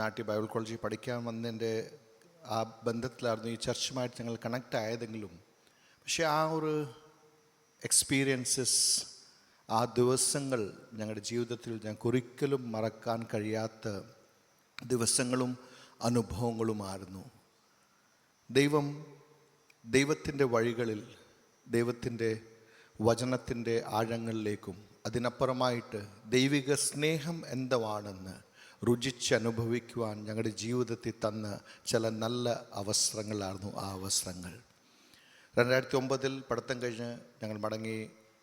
നാട്ടിൽ ബൈബിൾ കോളേജിൽ പഠിക്കാൻ വന്നതിൻ്റെ ആ ബന്ധത്തിലായിരുന്നു ഈ ചർച്ചുമായിട്ട് ഞങ്ങൾ കണക്റ്റ് ആയതെങ്കിലും, പക്ഷേ ആ ഒരു എക്സ്പീരിയൻസസ്, ആ ദിവസങ്ങൾ ഞങ്ങളുടെ ജീവിതത്തിൽ ഞങ്ങൾക്ക് ഒരിക്കലും മറക്കാൻ കഴിയാത്ത ദിവസങ്ങളും അനുഭവങ്ങളുമായിരുന്നു. ദൈവത്തിൻ്റെ വഴികളിൽ, ദൈവത്തിൻ്റെ വചനത്തിൻ്റെ ആഴങ്ങളിലേക്കും അതിനപ്പുറമായിട്ട് ദൈവിക സ്നേഹം എന്താണെന്ന് രുചിച്ചനുഭവിക്കുവാൻ ഞങ്ങളുടെ ജീവിതത്തിൽ തന്ന ചില നല്ല അവസരങ്ങളായിരുന്നു ആ അവസരങ്ങൾ. 2009 പഠിത്തം കഴിഞ്ഞ് ഞങ്ങൾ മടങ്ങി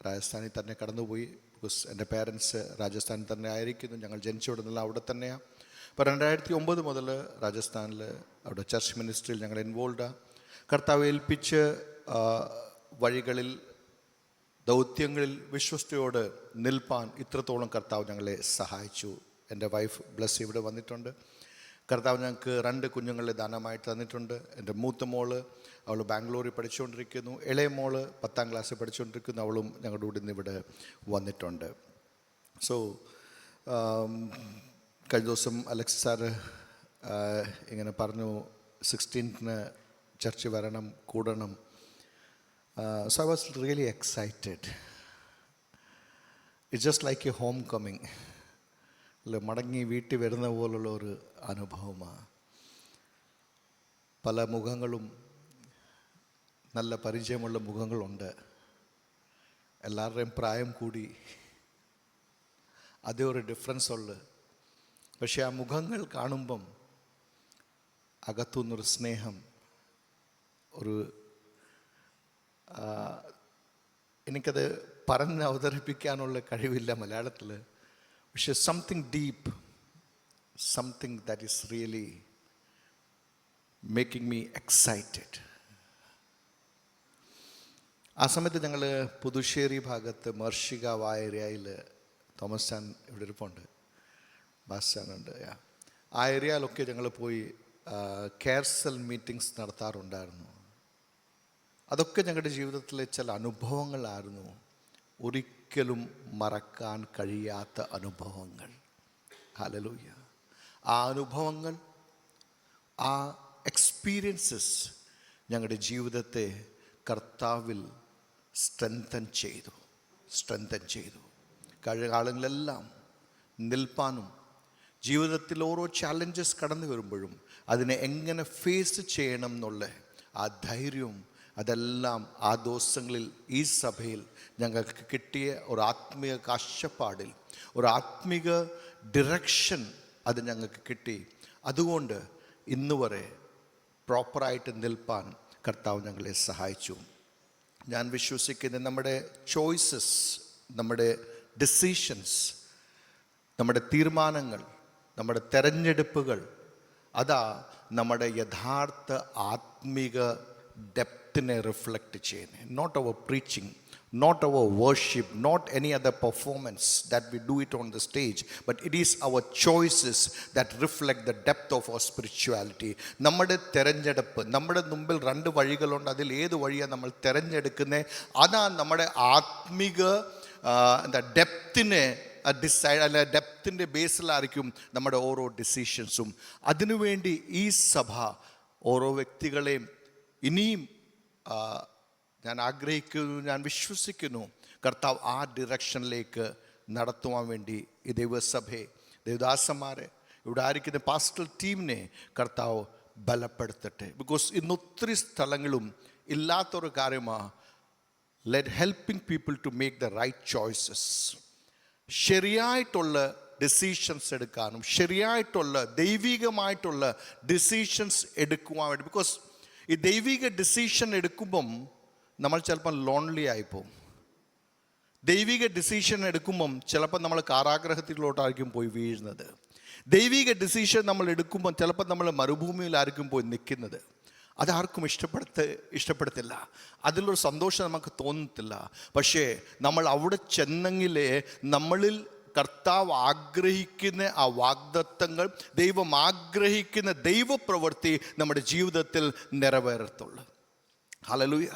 രാജസ്ഥാനിൽ തന്നെ കടന്നുപോയി. ബിക്കോസ് എൻ്റെ പേരൻസ് രാജസ്ഥാനിൽ തന്നെ ആയിരിക്കുന്നു, ഞങ്ങൾ ജനിച്ചുവിടുന്നില്ല അവിടെ തന്നെയാണ്. അപ്പോൾ 2009 മുതൽ രാജസ്ഥാനിൽ അവിടെ ചർച്ച് മിനിസ്ട്രിയിൽ ഞങ്ങൾ ഇൻവോൾവാണ്. കർത്താവ് ഏൽപ്പിച്ച് വഴികളിൽ, ദൗത്യങ്ങളിൽ വിശ്വസ്തയോട് നിൽപ്പാൻ ഇത്രത്തോളം കർത്താവ് ഞങ്ങളെ സഹായിച്ചു. എൻ്റെ വൈഫ് ബ്ലസ് ഇവിടെ വന്നിട്ടുണ്ട്. കർത്താവ് ഞങ്ങൾക്ക് 2 കുഞ്ഞുങ്ങളെ ദാനമായിട്ട് തന്നിട്ടുണ്ട്. എൻ്റെ മൂത്ത മോള്, അവൾ ബാംഗ്ലൂരിൽ പഠിച്ചുകൊണ്ടിരിക്കുന്നു. ഇളയ മോള് 10ാം ക്ലാസ്സിൽ പഠിച്ചുകൊണ്ടിരിക്കുന്നു. അവളും ഞങ്ങളുടെ കൂടെ ഇന്ന് ഇവിടെ വന്നിട്ടുണ്ട്. സോ കഴിഞ്ഞ ദിവസം അലക്സ് സാറ് ഇങ്ങനെ പറഞ്ഞു, 16th ചർച്ച് വരണം, കൂടണം. So I was really excited. It's just like a homecoming. മടങ്ങി വീട്ടിൽ വരുന്ന പോലുള്ള ഒരു അനുഭവമാണ്. പല മുഖങ്ങളും, നല്ല പരിചയമുള്ള മുഖങ്ങളുണ്ട്. എല്ലാവരുടെയും പ്രായം കൂടി, അതേ ഒരു ഡിഫറൻസ് ഉള്ളു. പക്ഷെ ആ മുഖങ്ങൾ കാണുമ്പം അകത്തുനിന്നൊരു സ്നേഹം, ഒരു എനിക്കത് പറഞ്ഞ് അവതരിപ്പിക്കാനുള്ള കഴിവില്ല മലയാളത്തിൽ. പക്ഷെ something deep, something that is really making me excited. ആ സമയത്ത് ഞങ്ങൾ പുതുശ്ശേരി ഭാഗത്ത് മർഷിക ഏരിയയിൽ, തോമസ് ചാൻ ഇവിടെ ഇരിപ്പുണ്ട്, ബാസ് ചാനുണ്ട്, ആ ഏരിയയിലൊക്കെ ഞങ്ങൾ പോയി കെയർസെൽ മീറ്റിങ്സ് നടത്താറുണ്ടായിരുന്നു. അതൊക്കെ ഞങ്ങളുടെ ജീവിതത്തിലെ ചില അനുഭവങ്ങളായിരുന്നു, ഒരിക്കലും മറക്കാൻ കഴിയാത്ത അനുഭവങ്ങൾ. ഹല്ലേലൂയ. ആ അനുഭവങ്ങൾ, ആ എക്സ്പീരിയൻസസ് ഞങ്ങളുടെ ജീവിതത്തെ കർത്താവിൽ സ്ട്രെങ്തൻ ചെയ്തു. കഴിഞ്ഞ കാലങ്ങളെല്ലാം നിൽപ്പാനും ജീവിതത്തിൽ ഓരോ ചാലഞ്ചസ് കടന്നു വരുമ്പോഴും അതിനെ എങ്ങനെ ഫേസ് ചെയ്യണം എന്നുള്ള ആ ധൈര്യവും അതെല്ലാം ആ ദിവസങ്ങളിൽ ഈ സഭയിൽ ഞങ്ങൾക്ക് കിട്ടിയ ഒരു ആത്മീയ കാഴ്ചപ്പാടിൽ, ഒരു ആത്മീക ഡിറക്ഷൻ അത് ഞങ്ങൾക്ക് കിട്ടി. അതുകൊണ്ട് ഇന്ന് വരെ പ്രോപ്പറായിട്ട് നിൽപ്പാൻ കർത്താവ് ഞങ്ങളെ സഹായിച്ചു. ഞാൻ വിശ്വസിക്കുന്നത് നമ്മുടെ ചോയ്സസ്, നമ്മുടെ ഡിസിഷൻസ്, നമ്മുടെ തീരുമാനങ്ങൾ, നമ്മുടെ തെരഞ്ഞെടുപ്പുകൾ, അതാ നമ്മുടെ യഥാർത്ഥ ആത്മീക ഡെപ്തിനെ റിഫ്ലക്റ്റ് ചെയ്യുന്നത്. Not our preaching, not our worship, not any other performance that we do it on the stage, but it is our choices that reflect the depth of our spirituality. നമ്മുടെ തെരഞ്ഞെടുപ്പ്, നമ്മുടെ മുമ്പിൽ 2 വഴികളുണ്ട്. അതിൽ ഏത് വഴിയാണ് നമ്മൾ തിരഞ്ഞെടുക്കുന്നത്, അതാണ് നമ്മുടെ ആത്മിക ഡെപ്തിനെ ഡിസൈഡ്, അല്ല ഡെപ്തിൻ്റെ ബേസിലായിരിക്കും നമ്മുടെ ഓരോ ഡിസിഷൻസും. അതിനുവേണ്ടി ഈ സഭ ഓരോ വ്യക്തികളെയും ഇനിയും ഞാൻ ആഗ്രഹിക്കുന്നു, ഞാൻ വിശ്വസിക്കുന്നു കർത്താവ് ആ ഡിറക്ഷനിലേക്ക് നടത്തുവാൻ വേണ്ടി ഈ ദൈവസഭയെ, ദേവദാസന്മാരെ, ഇവിടെ ആയിരിക്കുന്ന പാസ്റ്റൽ ടീമിനെ കർത്താവ് ബലപ്പെടുത്തട്ടെ. ബിക്കോസ് ഇന്ന് ഒത്തിരി സ്ഥലങ്ങളും ഇല്ലാത്തൊരു കാര്യമാണ് helping people to make the right choices. ശരിയായിട്ടുള്ള ഡിസിഷൻസ് എടുക്കാനും ശരിയായിട്ടുള്ള ദൈവികമായിട്ടുള്ള ഡിസിഷൻസ് എടുക്കുവാൻ വേണ്ടി. ബിക്കോസ് ഈ ദൈവിക ഡിസിഷൻ എടുക്കുമ്പം നമ്മൾ ചിലപ്പോൾ ലോൺലി ആയിപ്പോവും. ദൈവിക ഡിസിഷൻ എടുക്കുമ്പം ചിലപ്പോൾ നമ്മൾ കാരാഗ്രഹത്തിലോട്ടായിരിക്കും പോയി വീഴുന്നത്. ദൈവിക ഡിസിഷൻ നമ്മൾ എടുക്കുമ്പം ചിലപ്പോൾ നമ്മൾ മരുഭൂമിയിലായിരിക്കും പോയി നിൽക്കുന്നത്. അതാർക്കും ഇഷ്ടപ്പെടത്തില്ല, അതിലൊരു സന്തോഷം നമുക്ക് തോന്നത്തില്ല. പക്ഷേ നമ്മൾ അവിടെ ചെന്നെങ്കിലേ നമ്മളിൽ കർത്താവ് ആഗ്രഹിക്കുന്ന ആ വാഗ്ദത്തങ്ങൾ, ദൈവം ആഗ്രഹിക്കുന്ന ദൈവപ്രവൃത്തി നമ്മുടെ ജീവിതത്തിൽ നിറവേറത്തുള്ളൂ. ഹല്ലേലൂയ.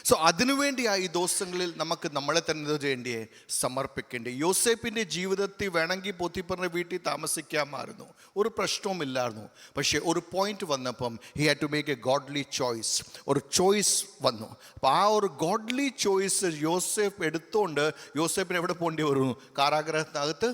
സോ അതിനുവേണ്ടിയാ ഈ ദിവസങ്ങളിൽ നമുക്ക് നമ്മളെ തന്നെ ഇത് ചെയ്യേണ്ടേ, സമർപ്പിക്കേണ്ടേ. യോസേപ്പിൻ്റെ ജീവിതത്തിൽ വേണമെങ്കിൽ പോത്തിഫറിന്റെ വീട്ടിൽ താമസിക്കാമായിരുന്നു, ഒരു പ്രശ്നവുമില്ലായിരുന്നു. പക്ഷേ ഒരു പോയിന്റ് വന്നപ്പം he had to make a godly choice. ഒരു ചോയ്സ് വന്നു. അപ്പോൾ ആ ഒരു ഗോഡ്ലി ചോയ്സ് യോസേഫ് എടുത്തുകൊണ്ട് യോസേപ്പിന് എവിടെ പോകേണ്ടി വന്നു? കാരാഗ്രഹത്തിനകത്ത്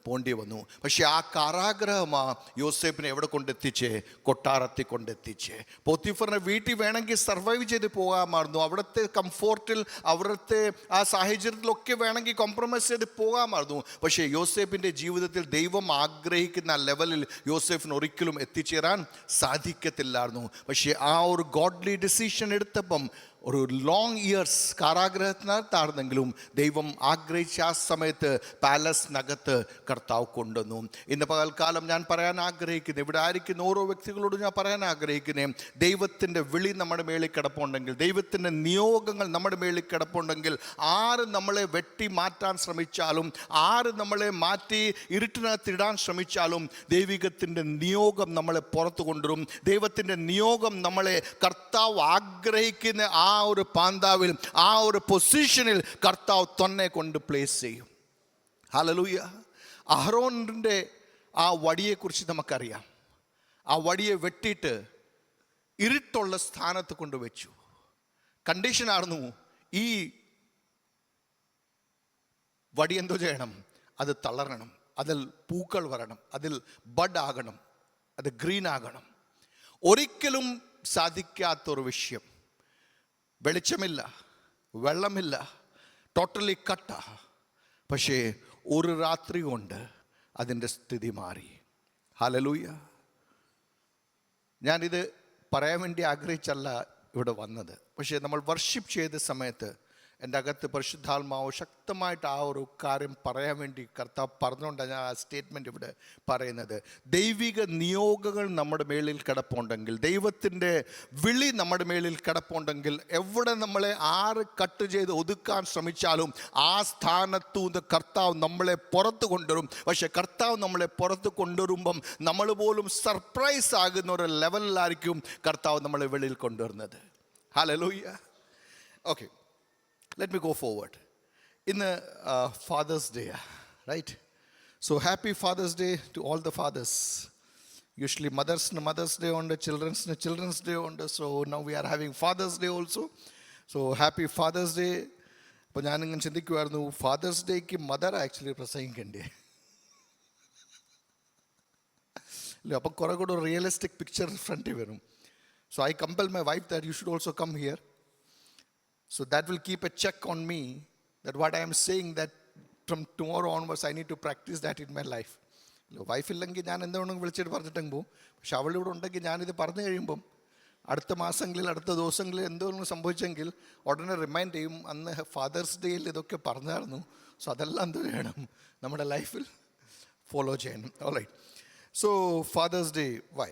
പോണ്ടി വന്നു. പക്ഷെ ആ കാരാഗ്രഹമാ യോസേപ്പിനെ എവിടെ കൊണ്ടെത്തിച്ചേ? കൊട്ടാരത്തിൽ കൊണ്ടെത്തിച്ചേ. പോത്തിഫറിന്റെ വീട്ടിൽ വേണമെങ്കിൽ സർവൈവ് ചെയ്ത് പോകാമായിരുന്നു, അവിടുത്തെ കംഫോർട്ടിൽ അവിടുത്തെ ആ സാഹചര്യത്തിലൊക്കെ വേണമെങ്കിൽ കോംപ്രമൈസ് ചെയ്ത് പോകാമായിരുന്നു. പക്ഷേ യോസേപ്പിൻ്റെ ജീവിതത്തിൽ ദൈവം ആഗ്രഹിക്കുന്ന ലെവലിൽ യോസേഫിന് ഒരിക്കലും എത്തിച്ചേരാൻ സാധിക്കത്തില്ലായിരുന്നു. പക്ഷേ ആ ഒരു ഗോഡ്ലി ഡിസിഷൻ എടുത്തപ്പം ഒരു ലോങ് ഇയേഴ്സ് കാരാഗ്രഹത്തിനകത്താണെങ്കിലും ദൈവം ആഗ്രഹിച്ച ആ സമയത്ത് പാലസിനകത്ത് കർത്താവ് കൊണ്ടുവന്നു. ഇന്ന് പകൽക്കാലം ഞാൻ പറയാൻ ആഗ്രഹിക്കുന്നത്, ഇവിടെ ആയിരിക്കുന്ന ഓരോ വ്യക്തികളോട് ഞാൻ പറയാൻ ആഗ്രഹിക്കുന്നത്, ദൈവത്തിൻ്റെ വിളി നമ്മുടെ മേളിൽ കിടപ്പുണ്ടെങ്കിൽ, ദൈവത്തിൻ്റെ നിയോഗങ്ങൾ നമ്മുടെ മേളിൽ കിടപ്പുണ്ടെങ്കിൽ, ആര് നമ്മളെ വെട്ടി മാറ്റാൻ ശ്രമിച്ചാലും, ആര് നമ്മളെ മാറ്റി ഇരുട്ടിനകത്തിടാൻ ശ്രമിച്ചാലും, ദൈവികത്തിൻ്റെ നിയോഗം നമ്മളെ പുറത്തു കൊണ്ടുവരും. ദൈവത്തിൻ്റെ നിയോഗം നമ്മളെ കർത്താവ് ആഗ്രഹിക്കുന്ന ആ ഒരു പാന്താവിൽ, ആ ഒരു പൊസിഷനിൽ കർത്താവ് തന്നെ കൊണ്ട് പ്ലേസ് ചെയ്യും. ഹല്ലേലൂയ. അഹ്റോന്റെ ആ വടിയെക്കുറിച്ച് നമുക്കറിയാം. ആ വടിയെ വെട്ടിയിട്ട് ഇരുട്ടുള്ള സ്ഥാനത്ത് കൊണ്ടുവച്ചു. കണ്ടീഷനായിരുന്നു, ഈ വടി എന്തോ ചെയ്യണം? അത് തളരണം, അതിൽ പൂക്കൾ വരണം, അതിൽ ബഡ് ആകണം, അത് ഗ്രീൻ ആകണം. ഒരിക്കലും സാധിക്കാത്തൊരു വിഷയം. വെളിച്ചമില്ല, വെള്ളമില്ല, ടോട്ടലി കട്ട. പക്ഷേ ഒരു രാത്രി കൊണ്ട് അതിൻ്റെ സ്ഥിതി മാറി. ഹല്ലേലൂയ. ഞാനിത് പറയാൻ വേണ്ടി ആഗ്രഹിച്ചല്ല ഇവിടെ വന്നത്. പക്ഷേ നമ്മൾ വർഷിപ്പ് ചെയ്ത സമയത്ത് എൻ്റെ അകത്ത് പരിശുദ്ധാത്മാവ് ശക്തമായിട്ട് ആ ഒരു കാര്യം പറയാൻ വേണ്ടി കർത്താവ് പറഞ്ഞുകൊണ്ടാണ് ഞാൻ ആ സ്റ്റേറ്റ്മെൻറ്റ് ഇവിടെ പറയുന്നത്. ദൈവിക നിയോഗങ്ങൾ നമ്മുടെ മേളിൽ കിടപ്പുണ്ടെങ്കിൽ, ദൈവത്തിൻ്റെ വിളി നമ്മുടെ മേളിൽ കിടപ്പുണ്ടെങ്കിൽ, എവിടെ നമ്മളെ ആര് കട്ട് ചെയ്ത് ഒതുക്കാൻ ശ്രമിച്ചാലും ആ സ്ഥാനത്തു നിന്ന് കർത്താവ് നമ്മളെ പുറത്ത് കൊണ്ടുവരും. പക്ഷെ കർത്താവ് നമ്മളെ പുറത്ത് കൊണ്ടുവരുമ്പം നമ്മൾ പോലും സർപ്രൈസ് ആകുന്ന ഒരു ലെവലിലായിരിക്കും കർത്താവ് നമ്മളെ വെളിയിൽ കൊണ്ടുവരുന്നത്. Hallelujah. Okay, let me go forward. In the Father's Day, right? So happy Father's Day to all the fathers. Usually Mother's Day on the Children's Day on the, so now we are having Father's Day also. So happy Father's Day. അപ്പോൾ ഞാനിങ്ങനെ ചിന്തിക്കുമായിരുന്നു, fathers ഡേക്ക് mother actually പ്രസംഗിക്കണ്ടേ? ഇല്ല, അപ്പം കുറേ കൂടെ ഒരു realistic picture ഫ്രണ്ടിൽ വരും. So I compel my wife that you should also come here. So that will keep a check on me that what I am saying, that from tomorrow onwards I need to practice that in my life. Wife ഇല്ലെങ്കിൽ ഞാൻ എന്തുകൊണ്ടെങ്കിലും വിളിച്ചിട്ട് പറഞ്ഞിട്ടെങ്കിൽ പോകും. പക്ഷെ അവളിവിടെ ഉണ്ടെങ്കിൽ ഞാനിത് പറഞ്ഞു കഴിയുമ്പം അടുത്ത മാസങ്ങളിൽ, അടുത്ത ദിവസങ്ങളിൽ എന്തെങ്കിലും സംഭവിച്ചെങ്കിൽ ഉടനെ റിമൈൻഡ് ചെയ്യും, അന്ന് ഫാദേഴ്സ് ഡേയിൽ ഇതൊക്കെ പറഞ്ഞായിരുന്നു. സോ അതെല്ലാം എന്ത് വേണം? നമ്മുടെ ലൈഫിൽ ഫോളോ ചെയ്യണം. Alright. So father's day, why?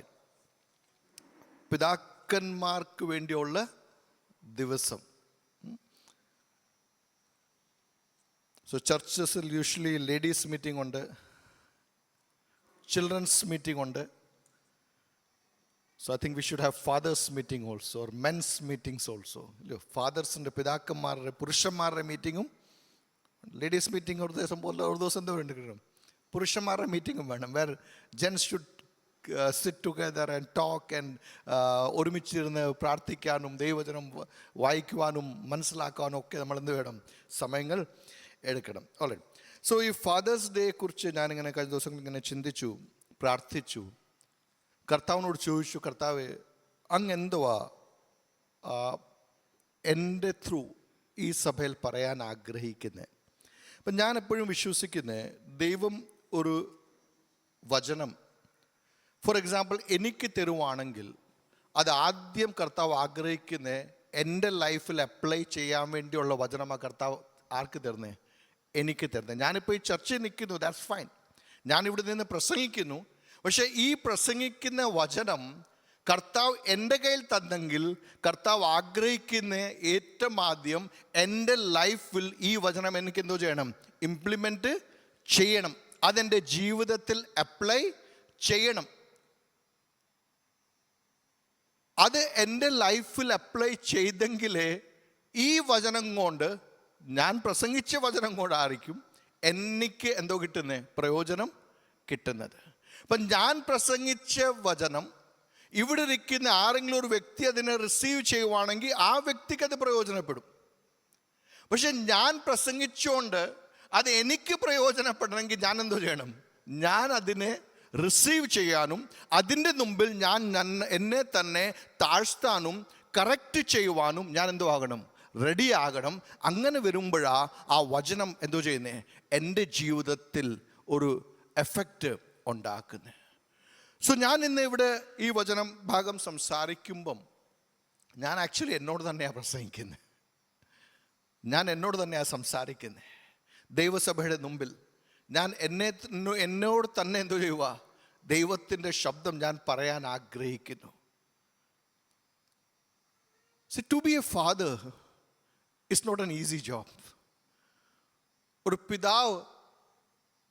പിതാക്കന്മാർക്ക് വേണ്ടിയുള്ള ദിവസം. സോ ചർച്ചസിൽ യൂഷ്വലി ലേഡീസ് മീറ്റിംഗ് ഉണ്ട്, ചിൽഡ്രൻസ് മീറ്റിംഗ് ഉണ്ട്. So I think we should have father's meeting also, or men's meetings also. ഇല്ലോ, ഫാദേഴ്സിൻ്റെ പിതാക്കന്മാരുടെ പുരുഷന്മാരുടെ മീറ്റിങ്ങും, ലേഡീസ് മീറ്റിംഗ് ഒരു ദിവസം പോലെ ഒരു ദിവസം എന്താ വേണ്ടി പുരുഷന്മാരുടെ മീറ്റിങ്ങും വേണം. Where gents should sit together and talk and ഒരുമിച്ചിരുന്ന് പ്രാർത്ഥിക്കാനും ദൈവവചനം വായിക്കുവാനും മനസ്സിലാക്കാനും ഒക്കെ നമ്മൾ എന്ത് വേണം? സമയങ്ങൾ എടുക്കണം. ഓൾറൈറ്റ്. സോ ഈ ഫാദേഴ്സ് ഡേയെ കുറിച്ച് ഞാനിങ്ങനെ കഴിഞ്ഞ ദിവസങ്ങൾ ഇങ്ങനെ ചിന്തിച്ചു, പ്രാർത്ഥിച്ചു, കർത്താവിനോട് ചോദിച്ചു, കർത്താവ് അങ്ങ് എന്തുവാ എൻ്റെ ത്രൂ ഈ സഭയിൽ പറയാൻ ആഗ്രഹിക്കുന്നത്? അപ്പം ഞാൻ എപ്പോഴും വിശ്വസിക്കുന്നത്, ദൈവം ഒരു വചനം ഫോർ എക്സാമ്പിൾ എനിക്ക് തരുവാണെങ്കിൽ അത് ആദ്യം കർത്താവ് ആഗ്രഹിക്കുന്നത് എൻ്റെ ലൈഫിൽ അപ്ലൈ ചെയ്യാൻ വേണ്ടിയുള്ള വചനമാണ് കർത്താവ് ആർക്ക് തരുന്നത്? എനിക്ക് തരുന്നത്. ഞാനിപ്പോൾ ഈ ചർച്ചയിൽ നിൽക്കുന്നു, ദാറ്റ്സ് ഫൈൻ. ഞാനിവിടെ നിന്ന് പ്രസംഗിക്കുന്നു. പക്ഷേ ഈ പ്രസംഗിക്കുന്ന വചനം കർത്താവ് എൻ്റെ കയ്യിൽ തന്നെങ്കിൽ കർത്താവ് ആഗ്രഹിക്കുന്ന ഏറ്റവും ആദ്യം എൻ്റെ ലൈഫിൽ ഈ വചനം എനിക്ക് എന്തോ ചെയ്യണം? ഇംപ്ലിമെൻറ്റ് ചെയ്യണം. അതെൻ്റെ ജീവിതത്തിൽ അപ്ലൈ ചെയ്യണം. അത് അത് എൻ്റെ ലൈഫിൽ അപ്ലൈ ചെയ്തെങ്കിലേ ഈ വചനം കൊണ്ട്, ഞാൻ പ്രസംഗിച്ച വചനം കൊണ്ടായിരിക്കും എനിക്ക് എന്തോ കിട്ടുന്നത്, പ്രയോജനം കിട്ടുന്നത്. അപ്പം ഞാൻ പ്രസംഗിച്ച വചനം ഇവിടെ ഇരിക്കുന്ന ആരെങ്കിലും ഒരു വ്യക്തി അതിനെ റിസീവ് ചെയ്യുവാണെങ്കിൽ ആ വ്യക്തിക്ക് അത് പ്രയോജനപ്പെടും. പക്ഷെ ഞാൻ പ്രസംഗിച്ചുകൊണ്ട് അത് എനിക്ക് പ്രയോജനപ്പെടണമെങ്കിൽ ഞാൻ എന്തോ ചെയ്യണം? ഞാൻ അതിനെ റിസീവ് ചെയ്യാനും അതിൻ്റെ മുമ്പിൽ ഞാൻ എന്നെ തന്നെ താഴ്ത്താനും കറക്റ്റ് ചെയ്യുവാനും ഞാൻ എന്തോ ആകണം? റെഡി ആകണം. അങ്ങനെ വരുമ്പോഴാ ആ വചനം എന്തോ ചെയ്യുന്നേ, എൻ്റെ ജീവിതത്തിൽ ഒരു എഫക്റ്റ് ഉണ്ടാക്കുന്നത്. സോ ഞാൻ ഇന്ന് ഇവിടെ ഈ വചനം ഭാഗം സംസാരിക്കുമ്പം ഞാൻ ആക്ച്വലി എന്നോട് തന്നെയാണ് പ്രസംഗിക്കുന്നത്. ഞാൻ എന്നോട് തന്നെയാണ് സംസാരിക്കുന്നത്. ദൈവസഭയുടെ മുമ്പിൽ ഞാൻ എന്നോട് തന്നെ എന്തോ ചെയ്യുക? ദൈവത്തിൻ്റെ ശബ്ദം ഞാൻ പറയാൻ ആഗ്രഹിക്കുന്നു. So to be a father it's not an easy job. ഒരു പിതാവ്,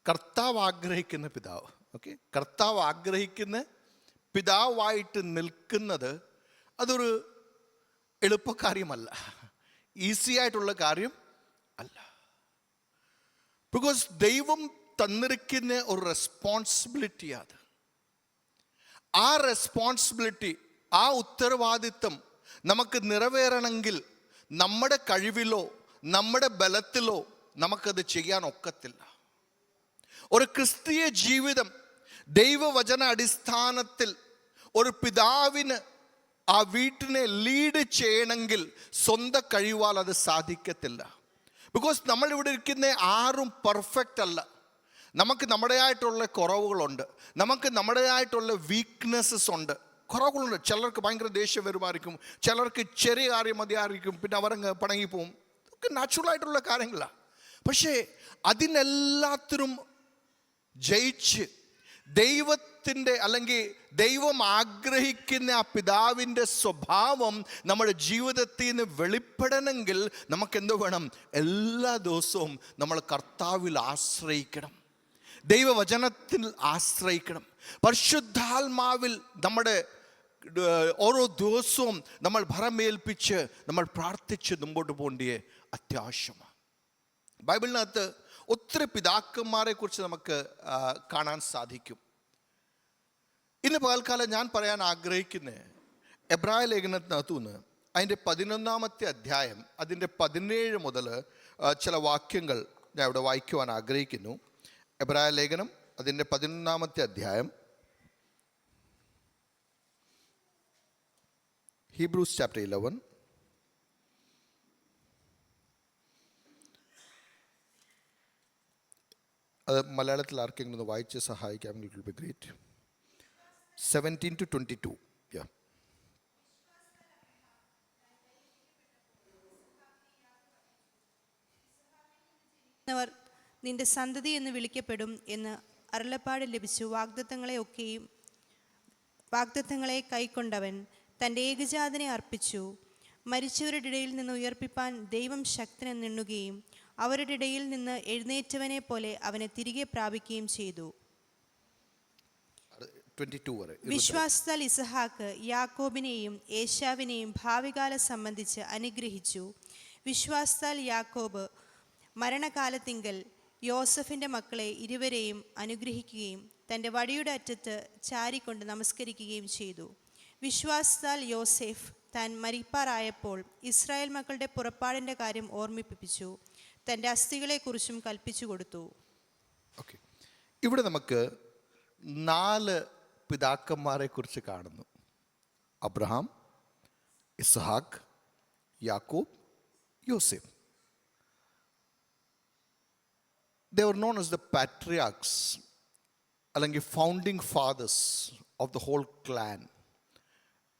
കർത്താവ് ആഗ്രഹിക്കുന്ന പിതാവ്, ഓക്കെ, കർത്താവ് ആഗ്രഹിക്കുന്ന പിതാവായിട്ട് നിൽക്കുന്നത് അതൊരു എളുപ്പകാര്യമല്ല, ഈസി ആയിട്ടുള്ള കാര്യം അല്ല. ബിക്കോസ് ദൈവം തന്നിരിക്കുന്ന ഒരു റെസ്പോൺസിബിലിറ്റിയാണ്. ആ റെസ്പോൺസിബിലിറ്റി, ആ ഉത്തരവാദിത്വം നമുക്ക് നിറവേറണമെങ്കിൽ നമ്മുടെ കഴിവിലോ നമ്മുടെ ബലത്തിലോ നമുക്കത് ചെയ്യാൻ ഒക്കത്തില്ല. ഒരു ക്രിസ്തീയ ജീവിതം ദൈവവചന അടിസ്ഥാനത്തിൽ ഒരു പിതാവിന് ആ വീട്ടിനെ ലീഡ് ചെയ്യണമെങ്കിൽ സ്വന്തം കഴിവാൽ അത് സാധിക്കത്തില്ല. ബിക്കോസ് നമ്മളിവിടെ ഇരിക്കുന്ന ആരും പെർഫെക്റ്റ് അല്ല. നമുക്ക് നമ്മുടേതായിട്ടുള്ള കുറവുകളുണ്ട്, നമുക്ക് നമ്മുടേതായിട്ടുള്ള വീക്ക്നെസ്സസ് ഉണ്ട്, കുറവുകളുണ്ട്. ചിലർക്ക് ഭയങ്കര ദേഷ്യം വരുമായിരിക്കും, ചിലർക്ക് ചെറിയ കാര്യം മതിയായിരിക്കും, പിന്നെ അവരങ്ങ് പണങ്ങിപ്പോവും. ഇതൊക്കെ നാച്ചുറലായിട്ടുള്ള കാര്യങ്ങളാണ്. പക്ഷേ അതിനെല്ലാത്തിനും ജയിച്ച് ദൈവത്തിൻ്റെ അല്ലെങ്കിൽ ദൈവം ആഗ്രഹിക്കുന്ന ആ പിതാവിൻ്റെ സ്വഭാവം നമ്മുടെ ജീവിതത്തിൽ നിന്ന് വെളിപ്പെടണമെങ്കിൽ നമുക്കെന്തോ വേണം? എല്ലാ ദിവസവും നമ്മൾ കർത്താവിൽ ആശ്രയിക്കണം, ദൈവവചനത്തിൽ ആശ്രയിക്കണം, പരിശുദ്ധാത്മാവിൽ നമ്മുടെ ഓരോ ദിവസവും നമ്മൾ ഭരമേൽപ്പിച്ച് നമ്മൾ പ്രാർത്ഥിച്ച് മുമ്പോട്ട് പോകേണ്ടിയ അത്യാവശ്യമാണ്. ബൈബിളിനകത്ത് ഒത്തിരി പിതാക്കന്മാരെ കുറിച്ച് നമുക്ക് കാണാൻ സാധിക്കും. ഇന്ന് പകൽക്കാലം ഞാൻ പറയാൻ ആഗ്രഹിക്കുന്ന എബ്രായ ലേഖനത്തിനകത്തുനിന്ന് അതിൻ്റെ 11-ാമത്തെ അധ്യായം അതിൻ്റെ 17 മുതൽ ചില വാക്യങ്ങൾ ഞാൻ ഇവിടെ വായിക്കുവാൻ ആഗ്രഹിക്കുന്നു. എബ്രായ ലേഖനം അതിൻ്റെ 11-ാമത്തെ അധ്യായം, ഹീബ്രൂസ് ചാപ്റ്റർ 11. അത് മലയാളത്തിൽ ആർക്കെങ്കിലും ഒന്ന് വായിച്ച് സഹായിക്കാമെങ്കിൽ it will be great. 17 to 22. Yeah. നിന്റെ സന്തതി എന്ന് വിളിക്കപ്പെടും എന്ന് അരുളപ്പാട് ലഭിച്ചു. വാഗ്ദത്തങ്ങളെ കൈക്കൊണ്ടവൻ തൻ്റെ ഏകജാതനെ അർപ്പിച്ചു. മരിച്ചവരുടെ ഇടയിൽ നിന്ന് ഉയർപ്പിപ്പാൻ ദൈവം ശക്തനെന്നെണ്ണുകയും അവരുടെ ഇടയിൽ നിന്ന് എഴുന്നേറ്റവനെ പോലെ അവനെ തിരികെ പ്രാപിക്കുകയും ചെയ്തു. വിശ്വാസത്താൽ ഇസഹാക്ക് യാക്കോബിനെയും ഏശാവിനെയും ഭാവികാലം സംബന്ധിച്ച് അനുഗ്രഹിച്ചു. വിശ്വാസത്താൽ യാക്കോബ് മരണകാലത്തിങ്കൽ യോസഫിൻ്റെ മക്കളെ ഇരുവരെയും അനുഗ്രഹിക്കുകയും തൻ്റെ വടിയുടെ അറ്റത്ത് ചാരിക്കൊണ്ട് നമസ്കരിക്കുകയും ചെയ്തു. വിശ്വാസത്താൽ യോസേഫ് താൻ മരിപ്പാറായപ്പോൾ ഇസ്രായേൽ മക്കളുടെ പുറപ്പാടിൻ്റെ കാര്യം ഓർമ്മിപ്പിച്ചു, തൻ്റെ അസ്ഥികളെക്കുറിച്ചും കൽപ്പിച്ചു കൊടുത്തു. ഓക്കെ, ഇവിടെ നമുക്ക് 4 പിതാക്കന്മാരെ കുറിച്ച് കാണുന്നു. അബ്രഹാം, ഇസ്ഹാക്ക്, യാക്കോബ്, യോസേഫ്. They were known as the patriarchs അല്ലെങ്കിൽ founding fathers of the whole clan.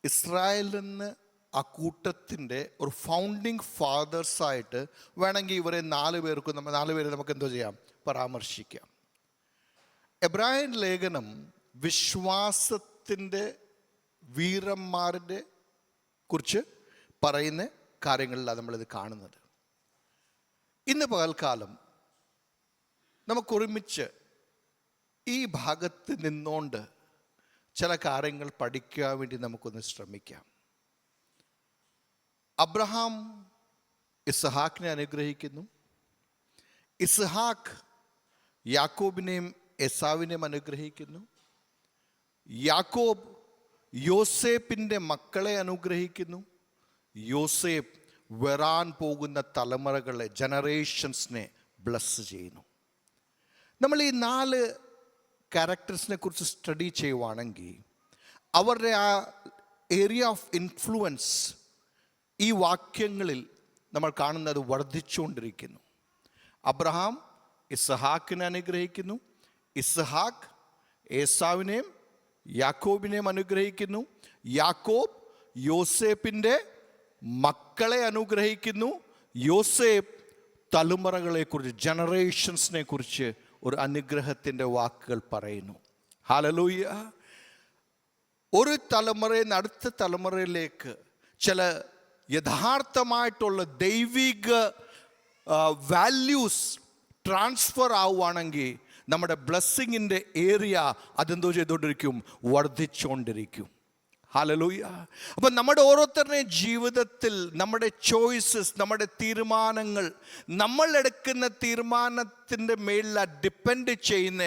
ഇസ്രായേലിന് ആ കൂട്ടത്തിൻ്റെ ഒരു ഫൗണ്ടിങ് ഫാദേഴ്സായിട്ട് വേണമെങ്കിൽ ഇവരെ 4 പേരെ നമുക്ക് എന്തോ ചെയ്യാം? പരാമർശിക്കാം. എബ്രായൻ ലേഖനം വിശ്വാസത്തിൻ്റെ വീരന്മാരുടെ കുറിച്ച് പറയുന്ന കാര്യങ്ങളിലാണ് നമ്മളിത് കാണുന്നത്. ഇന്ന് പകൽക്കാലം നമുക്കൊരുമിച്ച് ഈ ഭാഗത്ത് നിന്നുകൊണ്ട് ചില കാര്യങ്ങൾ പഠിക്കാൻ വേണ്ടി നമുക്കൊന്ന് ശ്രമിക്കാം. അബ്രഹാം ഇസ്ഹാക്കിനെ അനുഗ്രഹിക്കുന്നു. ഇസ്ഹാക്ക് യാക്കോബിനെയും എസാവിനെയും അനുഗ്രഹിക്കുന്നു. യാക്കോബ് യോസേപ്പിൻ്റെ മക്കളെ അനുഗ്രഹിക്കുന്നു. യോസേപ്പ് വരാൻ പോകുന്ന തലമുറകളെ, ജനറേഷൻസിനെ ബ്ലസ് ചെയ്യുന്നു. നമ്മൾ ഈ 4 ക്യാരക്ടേഴ്സിനെ കുറിച്ച് സ്റ്റഡി ചെയ്യുവാണെങ്കിൽ അവരുടെ ആ ഏരിയ ഓഫ് ഇൻഫ്ലുവൻസ് ഈ വാക്യങ്ങളിൽ നമ്മൾ കാണുന്നത് വർദ്ധിച്ചുകൊണ്ടിരിക്കുന്നു. അബ്രഹാം ഇസ്ഹാക്കിനെ അനുഗ്രഹിക്കുന്നു. ഇസ്ഹാക്ക് ഏസാവിനെയും യാക്കോബിനെയും അനുഗ്രഹിക്കുന്നു. യാക്കോബ് യോസേപ്പിൻ്റെ മക്കളെ അനുഗ്രഹിക്കുന്നു. യോസേപ്പ് തലമുറകളെക്കുറിച്ച്, ജനറേഷൻസിനെ കുറിച്ച് ഒരു അനുഗ്രഹത്തിൻ്റെ വാക്കുകൾ പറയുന്നു. ഹല്ലേലൂയ. ഒരു തലമുറയിൽ നിന്ന് അടുത്ത തലമുറയിലേക്ക് ചില യഥാർത്ഥമായിട്ടുള്ള ദൈവിക വാല്യൂസ് ട്രാൻസ്ഫർ ആവുകയാണെങ്കിൽ നമ്മുടെ ബ്ലെസ്സിങ്ങിൻ്റെ ഏരിയ അതെന്തോ ചെയ്തുകൊണ്ടിരിക്കും, വർദ്ധിച്ചുകൊണ്ടിരിക്കും. ഹല്ലേലൂയ. അപ്പം നമ്മുടെ ഓരോരുത്തരുടെയും ജീവിതത്തിൽ നമ്മുടെ ചോയ്സസ്, നമ്മുടെ തീരുമാനങ്ങൾ, നമ്മൾ എടുക്കുന്ന തീരുമാനത്തിൻ്റെ മേലിലാണ് ഡിപ്പെൻഡ് ചെയ്യുന്ന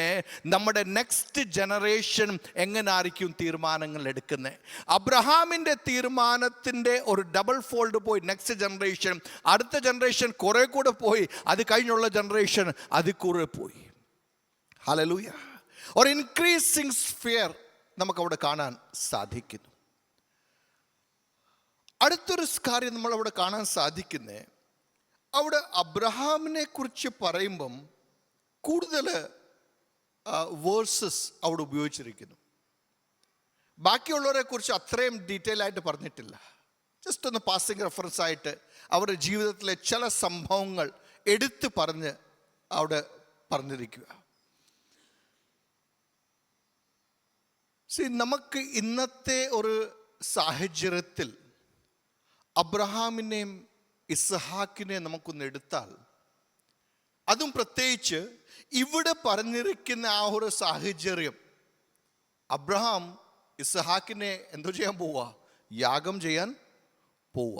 നമ്മുടെ നെക്സ്റ്റ് ജനറേഷൻ എങ്ങനെ ആയിരിക്കും തീരുമാനങ്ങൾ എടുക്കുന്നത്. അബ്രഹാമിൻ്റെ തീരുമാനത്തിൻ്റെ ഒരു ഡബിൾ ഫോൾഡ് പോയി നെക്സ്റ്റ് ജനറേഷൻ, അടുത്ത ജനറേഷൻ കുറെ കൂടെ പോയി, അത് കഴിഞ്ഞുള്ള ജനറേഷൻ അത് കുറെ പോയി. ഹല്ലേലൂയ. ഒരു ഇൻക്രീസിങ് സ്ഫിയർ നമുക്കവിടെ കാണാൻ സാധിക്കുന്നു. അടുത്തൊരു കാര്യം നമ്മളവിടെ കാണാൻ സാധിക്കുന്നത്, അവിടെ അബ്രഹാമിനെ കുറിച്ച് പറയുമ്പം കൂടുതൽ വേഴ്സസ് അവിടെ ഉപയോഗിച്ചിരിക്കുന്നു. ബാക്കിയുള്ളവരെ കുറിച്ച് അത്രയും ഡീറ്റെയിൽ ആയിട്ട് പറഞ്ഞിട്ടില്ല. ജസ്റ്റ് ഒന്ന് പാസിംഗ് റെഫറൻസ് ആയിട്ട് അവരുടെ ജീവിതത്തിലെ ചില സംഭവങ്ങൾ എടുത്ത് പറഞ്ഞ് അവിടെ പറഞ്ഞിരിക്കുക. നമുക്ക് ഇന്നത്തെ ഒരു സാഹചര്യത്തിൽ അബ്രഹാമിനെയും ഇസ്ഹാക്കിനെയും നമുക്കൊന്ന് എടുത്താൽ, അതും പ്രത്യേകിച്ച് ഇവിടെ പറഞ്ഞിരിക്കുന്ന ആ ഒരു സാഹചര്യം, അബ്രഹാം ഇസ്ഹാക്കിനെ എന്തോ ചെയ്യാൻ പോവുക, യാഗം ചെയ്യാൻ പോവുക.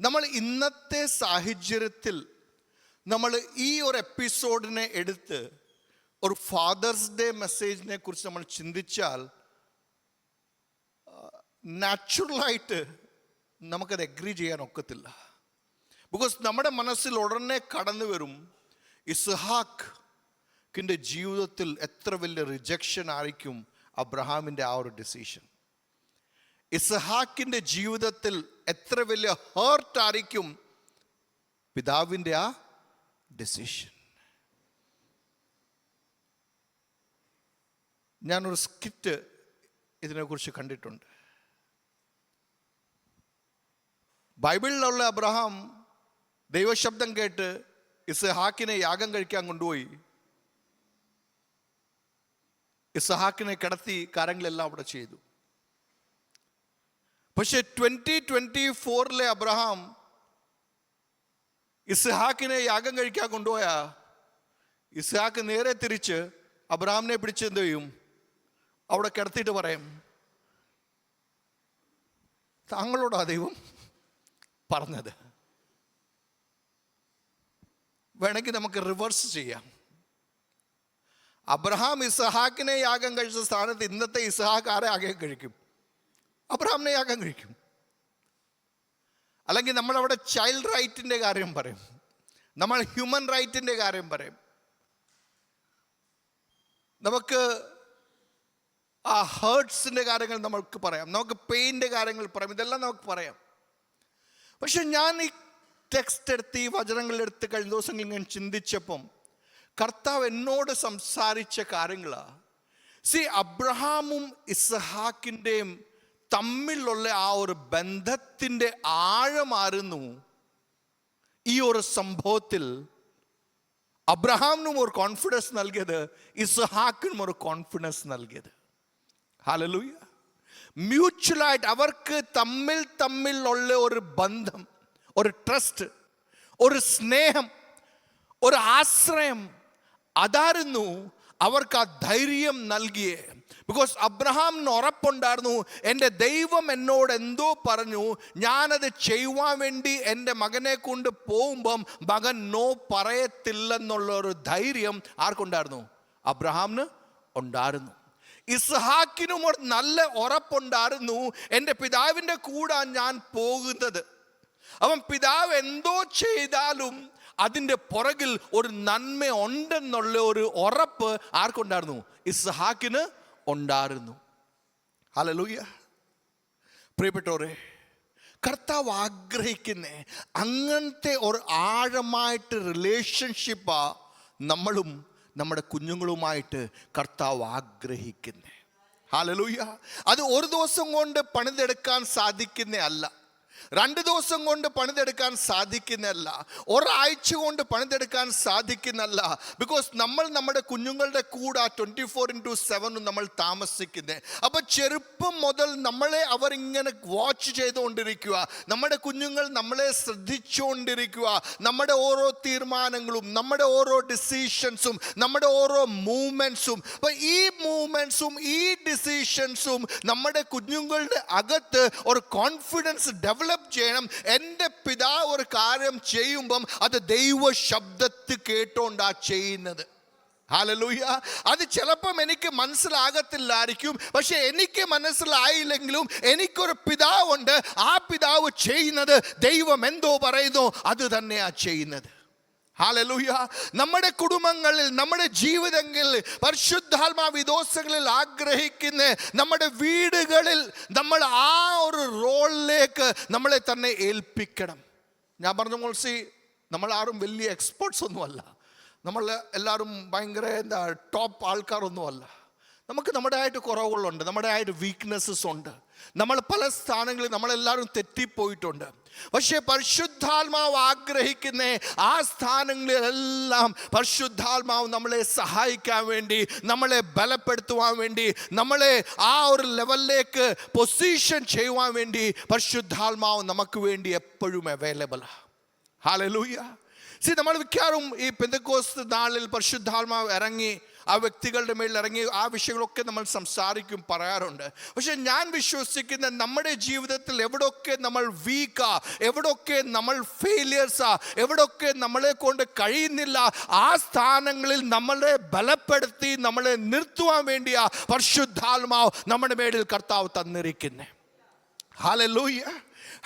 നമ്മൾ ഇന്നത്തെ സാഹചര്യത്തിൽ നമ്മൾ ഈ ഒരു എപ്പിസോഡിനെ എടുത്ത് ഒരു ഫാദേഴ്സ് ഡേ മെസ്സേജിനെ കുറിച്ച് നമ്മൾ ചിന്തിച്ചാൽ നാച്ചുറലായിട്ട് നമുക്കത് എഗ്രി ചെയ്യാൻ ഒക്കത്തില്ല. ബിക്കോസ് നമ്മുടെ മനസ്സിൽ ഉടനെ കടന്നു വരും, ഇസ്ഹാക്കിൻ്റെ ജീവിതത്തിൽ എത്ര വലിയ റിജക്ഷൻ ആയിരിക്കും അബ്രഹാമിൻ്റെ ആ ഒരു ഡിസിഷൻ. ഇസ്ഹാക്കിൻ്റെ ജീവിതത്തിൽ എത്ര വലിയ ഹേർട്ട് ആയിരിക്കും പിതാവിൻ്റെ ആ ഡിസിഷൻ. ഞാനൊരു സ്കിറ്റ് ഇതിനെക്കുറിച്ച് കണ്ടിട്ടുണ്ട്. ബൈബിളിലുള്ള അബ്രഹാം ദൈവശബ്ദം കേട്ട് ഇസ്ഹാക്കിനെ യാഗം കഴിക്കാൻ കൊണ്ടുപോയി. ഇസ്ഹാക്കിനെ കിടത്തി, കാര്യങ്ങളെല്ലാം അവിടെ ചെയ്തു. പക്ഷെ 2024 അബ്രഹാം ഇസ്ഹാക്കിനെ യാഗം കഴിക്കാൻ കൊണ്ടുപോയാ ഇസ്ഹാക്ക് നേരെ തിരിച്ച് അബ്രഹാമിനെ പിടിച്ച് എന്ത് ചെയ്യും, അവിടെ കിടത്തിയിട്ട് പറയും, താങ്കളോടാ ദൈവം പറഞ്ഞത്. വേണമെങ്കിൽ നമുക്ക് റിവേഴ്സ് ചെയ്യാം. അബ്രഹാം ഇസ്ഹാക്കിനെ യാഗം കഴിച്ച സ്ഥാനത്ത് ഇന്നത്തെ ഇസ്ഹാക്ക് ആരെ യാഗം കഴിക്കും? അബ്രഹാമിനെ യാഗം കഴിക്കും. അല്ലെങ്കിൽ നമ്മളവിടെ ചൈൽഡ് റൈറ്റിൻ്റെ കാര്യം പറയും, നമ്മൾ ഹ്യൂമൻ റൈറ്റിൻ്റെ കാര്യം പറയും, നമുക്ക് ആ ഹേർട്സിൻ്റെ കാര്യങ്ങൾ നമുക്ക് പറയാം, നമുക്ക് പെയിൻ്റെ കാര്യങ്ങൾ പറയാം, ഇതെല്ലാം നമുക്ക് പറയാം. പക്ഷെ ഞാൻ ഈ ടെക്സ്റ്റ് എടുത്ത്, ഈ വചനങ്ങളെടുത്ത് കഴിഞ്ഞ ദിവസങ്ങളിൽ ഞാൻ ചിന്തിച്ചപ്പം കർത്താവ് എന്നോട് സംസാരിച്ച കാര്യങ്ങളാണ്. അബ്രഹാമും ഇസ്ഹാക്കിൻ്റെയും തമ്മിലുള്ള ആ ഒരു ബന്ധത്തിൻ്റെ ആഴമായിരുന്നു ഈ ഒരു സംഭവത്തിൽ അബ്രഹാമിനും ഒരു കോൺഫിഡൻസ് നൽകിയത്, ഇസ്ഹാക്കിനും ഒരു കോൺഫിഡൻസ് നൽകിയത്. ഹല്ലേലൂയ. മ്യൂച്വലായിട്ട് അവർക്ക് തമ്മിലുള്ള ഒരു ബന്ധം, ഒരു ട്രസ്റ്റ്, ഒരു സ്നേഹം, ഒരു ആശ്രയം, അതായിരുന്നു അവർക്ക് ആ ധൈര്യം നൽകിയേ. ബിക്കോസ് അബ്രഹാമിന് ഉറപ്പുണ്ടായിരുന്നു, എൻ്റെ ദൈവം എന്നോട് എന്തോ പറഞ്ഞു, ഞാനത് ചെയ്യുവാൻ വേണ്ടി എൻ്റെ മകനെ കൊണ്ട് പോകുമ്പം മകൻ നോ പറയത്തില്ലെന്നുള്ളൊരു ധൈര്യം ആർക്കുണ്ടായിരുന്നു? അബ്രഹാമിന് ഉണ്ടായിരുന്നു. ഇസ്ഹാക്കിനും ഒരു നല്ല ഉറപ്പുണ്ടായിരുന്നു, എൻ്റെ പിതാവിൻ്റെ കൂടെ ഞാൻ പോകുന്നത്. അവൻ പിതാവ് എന്തോ ചെയ്താലും അതിൻ്റെ പുറകിൽ ഒരു നന്മ ഉണ്ടെന്നുള്ള ഒരു ഉറപ്പ് ആർക്കുണ്ടായിരുന്നു? ഇസ്ഹാക്കിന് ഉണ്ടായിരുന്നു. ഹല്ലേലൂയ. പ്രിയപ്പെട്ടവരെ, കർത്താവ് ആഗ്രഹിക്കുന്നേ അങ്ങനത്തെ ഒരു ആഴമായിട്ട് റിലേഷൻഷിപ്പാ നമ്മളും നമ്മുടെ കുഞ്ഞുങ്ങളുമായിട്ട് കർത്താവ് ആഗ്രഹിക്കുന്നേ. ഹല്ലേലൂയ. അത് ഒരു ദിവസം കൊണ്ട് പണിതെടുക്കാൻ സാധിക്കുന്നേ അല്ല, 2 ദിവസം കൊണ്ട് പണിതെടുക്കാൻ സാധിക്കുന്നല്ല, ഒരാഴ്ച കൊണ്ട് പണിതെടുക്കാൻ സാധിക്കുന്നല്ല. ബിക്കോസ് നമ്മൾ നമ്മുടെ കുഞ്ഞുങ്ങളുടെ കൂടെ 24/7 നമ്മൾ താമസിക്കുന്നത്. അപ്പോൾ ചെറുപ്പം മുതൽ നമ്മളെ അവരിങ്ങനെ വാച്ച് ചെയ്തുകൊണ്ടിരിക്കുക, നമ്മുടെ കുഞ്ഞുങ്ങൾ നമ്മളെ ശ്രദ്ധിച്ചുകൊണ്ടിരിക്കുക. നമ്മുടെ ഓരോ തീരുമാനങ്ങളും, നമ്മുടെ ഓരോ ഡിസിഷൻസും, നമ്മുടെ ഓരോ മൂവ്മെൻറ്റ്സും. അപ്പോൾ ഈ മൂവ്മെൻറ്റ്സും ഈ ഡിസിഷൻസും നമ്മുടെ കുഞ്ഞുങ്ങളുടെ അകത്ത് ഒരു കോൺഫിഡൻസ് ഡെവലപ്പ് ചെയ്യണം. എൻ്റെ പിതാവ് ഒരു കാര്യം ചെയ്യുമ്പം അത് ദൈവ ശബ്ദത്തിൽ കേട്ടോണ്ടാ ചെയ്യുന്നത്. ഹല്ലേലൂയ. അത് ചിലപ്പം എനിക്ക് മനസ്സിലാകത്തില്ലായിരിക്കും, പക്ഷെ എനിക്ക് മനസ്സിലായില്ലെങ്കിലും എനിക്കൊരു പിതാവുണ്ട്. ആ പിതാവ് ചെയ്യുന്നത് ദൈവം എന്തോ പറയുന്നു അത് തന്നെയാ ചെയ്യുന്നത്. ഹല്ലേലൂയ. നമ്മുടെ കുടുംബങ്ങളിൽ, നമ്മുടെ ജീവിതങ്ങളിൽ പരിശുദ്ധാത്മാവ് ഈ ദിവസങ്ങളിൽ ആഗ്രഹിക്കുന്ന നമ്മുടെ വീടുകളിൽ നമ്മൾ ആ ഒരു റോളിലേക്ക് നമ്മളെ തന്നെ ഏൽപ്പിക്കണം. ഞാൻ പറഞ്ഞ മോൾസി, നമ്മൾ ആരും വലിയ എക്സ്പേർട്സ് ഒന്നുമല്ല, നമ്മൾ എല്ലാവരും ഭയങ്കര ടോപ്പ് ആൾക്കാരൊന്നുമല്ല. നമുക്ക് നമ്മുടേതായിട്ട് കുറവുകളുണ്ട്, നമ്മുടേതായിട്ട് വീക്ക്നെസ്സസ് ഉണ്ട്. നമ്മൾ പല സ്ഥാനങ്ങളിൽ നമ്മളെല്ലാവരും തെറ്റിപ്പോയിട്ടുണ്ട്. പക്ഷേ പരിശുദ്ധാത്മാവ് ആഗ്രഹിക്കുന്ന ആ സ്ഥാനങ്ങളിലെല്ലാം പരിശുദ്ധാത്മാവ് നമ്മളെ സഹായിക്കാൻ വേണ്ടി, നമ്മളെ ബലപ്പെടുത്തുവാൻ വേണ്ടി, നമ്മളെ ആ ഒരു ലെവലിലേക്ക് പൊസിഷൻ ചെയ്യുവാൻ വേണ്ടി പരിശുദ്ധാത്മാവ് നമുക്ക് വേണ്ടി എപ്പോഴും അവൈലബിളാണ്. ഹല്ലേലൂയ. നമ്മൾ മിക്കവാറും ഈ പെന്തക്കോസ്ത് നാളിൽ പരിശുദ്ധാത്മാവ് ഇറങ്ങി ആ വ്യക്തികളുടെ മേളിൽ ഇറങ്ങി ആ വിഷയങ്ങളൊക്കെ നമ്മൾ സംസാരിക്കും, പറയാറുണ്ട്. പക്ഷെ ഞാൻ വിശ്വസിക്കുന്ന നമ്മുടെ ജീവിതത്തിൽ എവിടെയൊക്കെ നമ്മൾ വീക്കാ, എവിടെയൊക്കെ നമ്മൾ ഫെയിലിയേഴ്സാ, എവിടെയൊക്കെ നമ്മളെ കൊണ്ട് കഴിയുന്നില്ല, ആ സ്ഥാനങ്ങളിൽ നമ്മളെ ബലപ്പെടുത്തി നമ്മളെ നിർത്തുവാൻ വേണ്ടിയാ പരിശുദ്ധാത്മാവ് നമ്മുടെ മേളിൽ കർത്താവ് തന്നിരിക്കുന്നത്. ഹല്ലേലൂയ.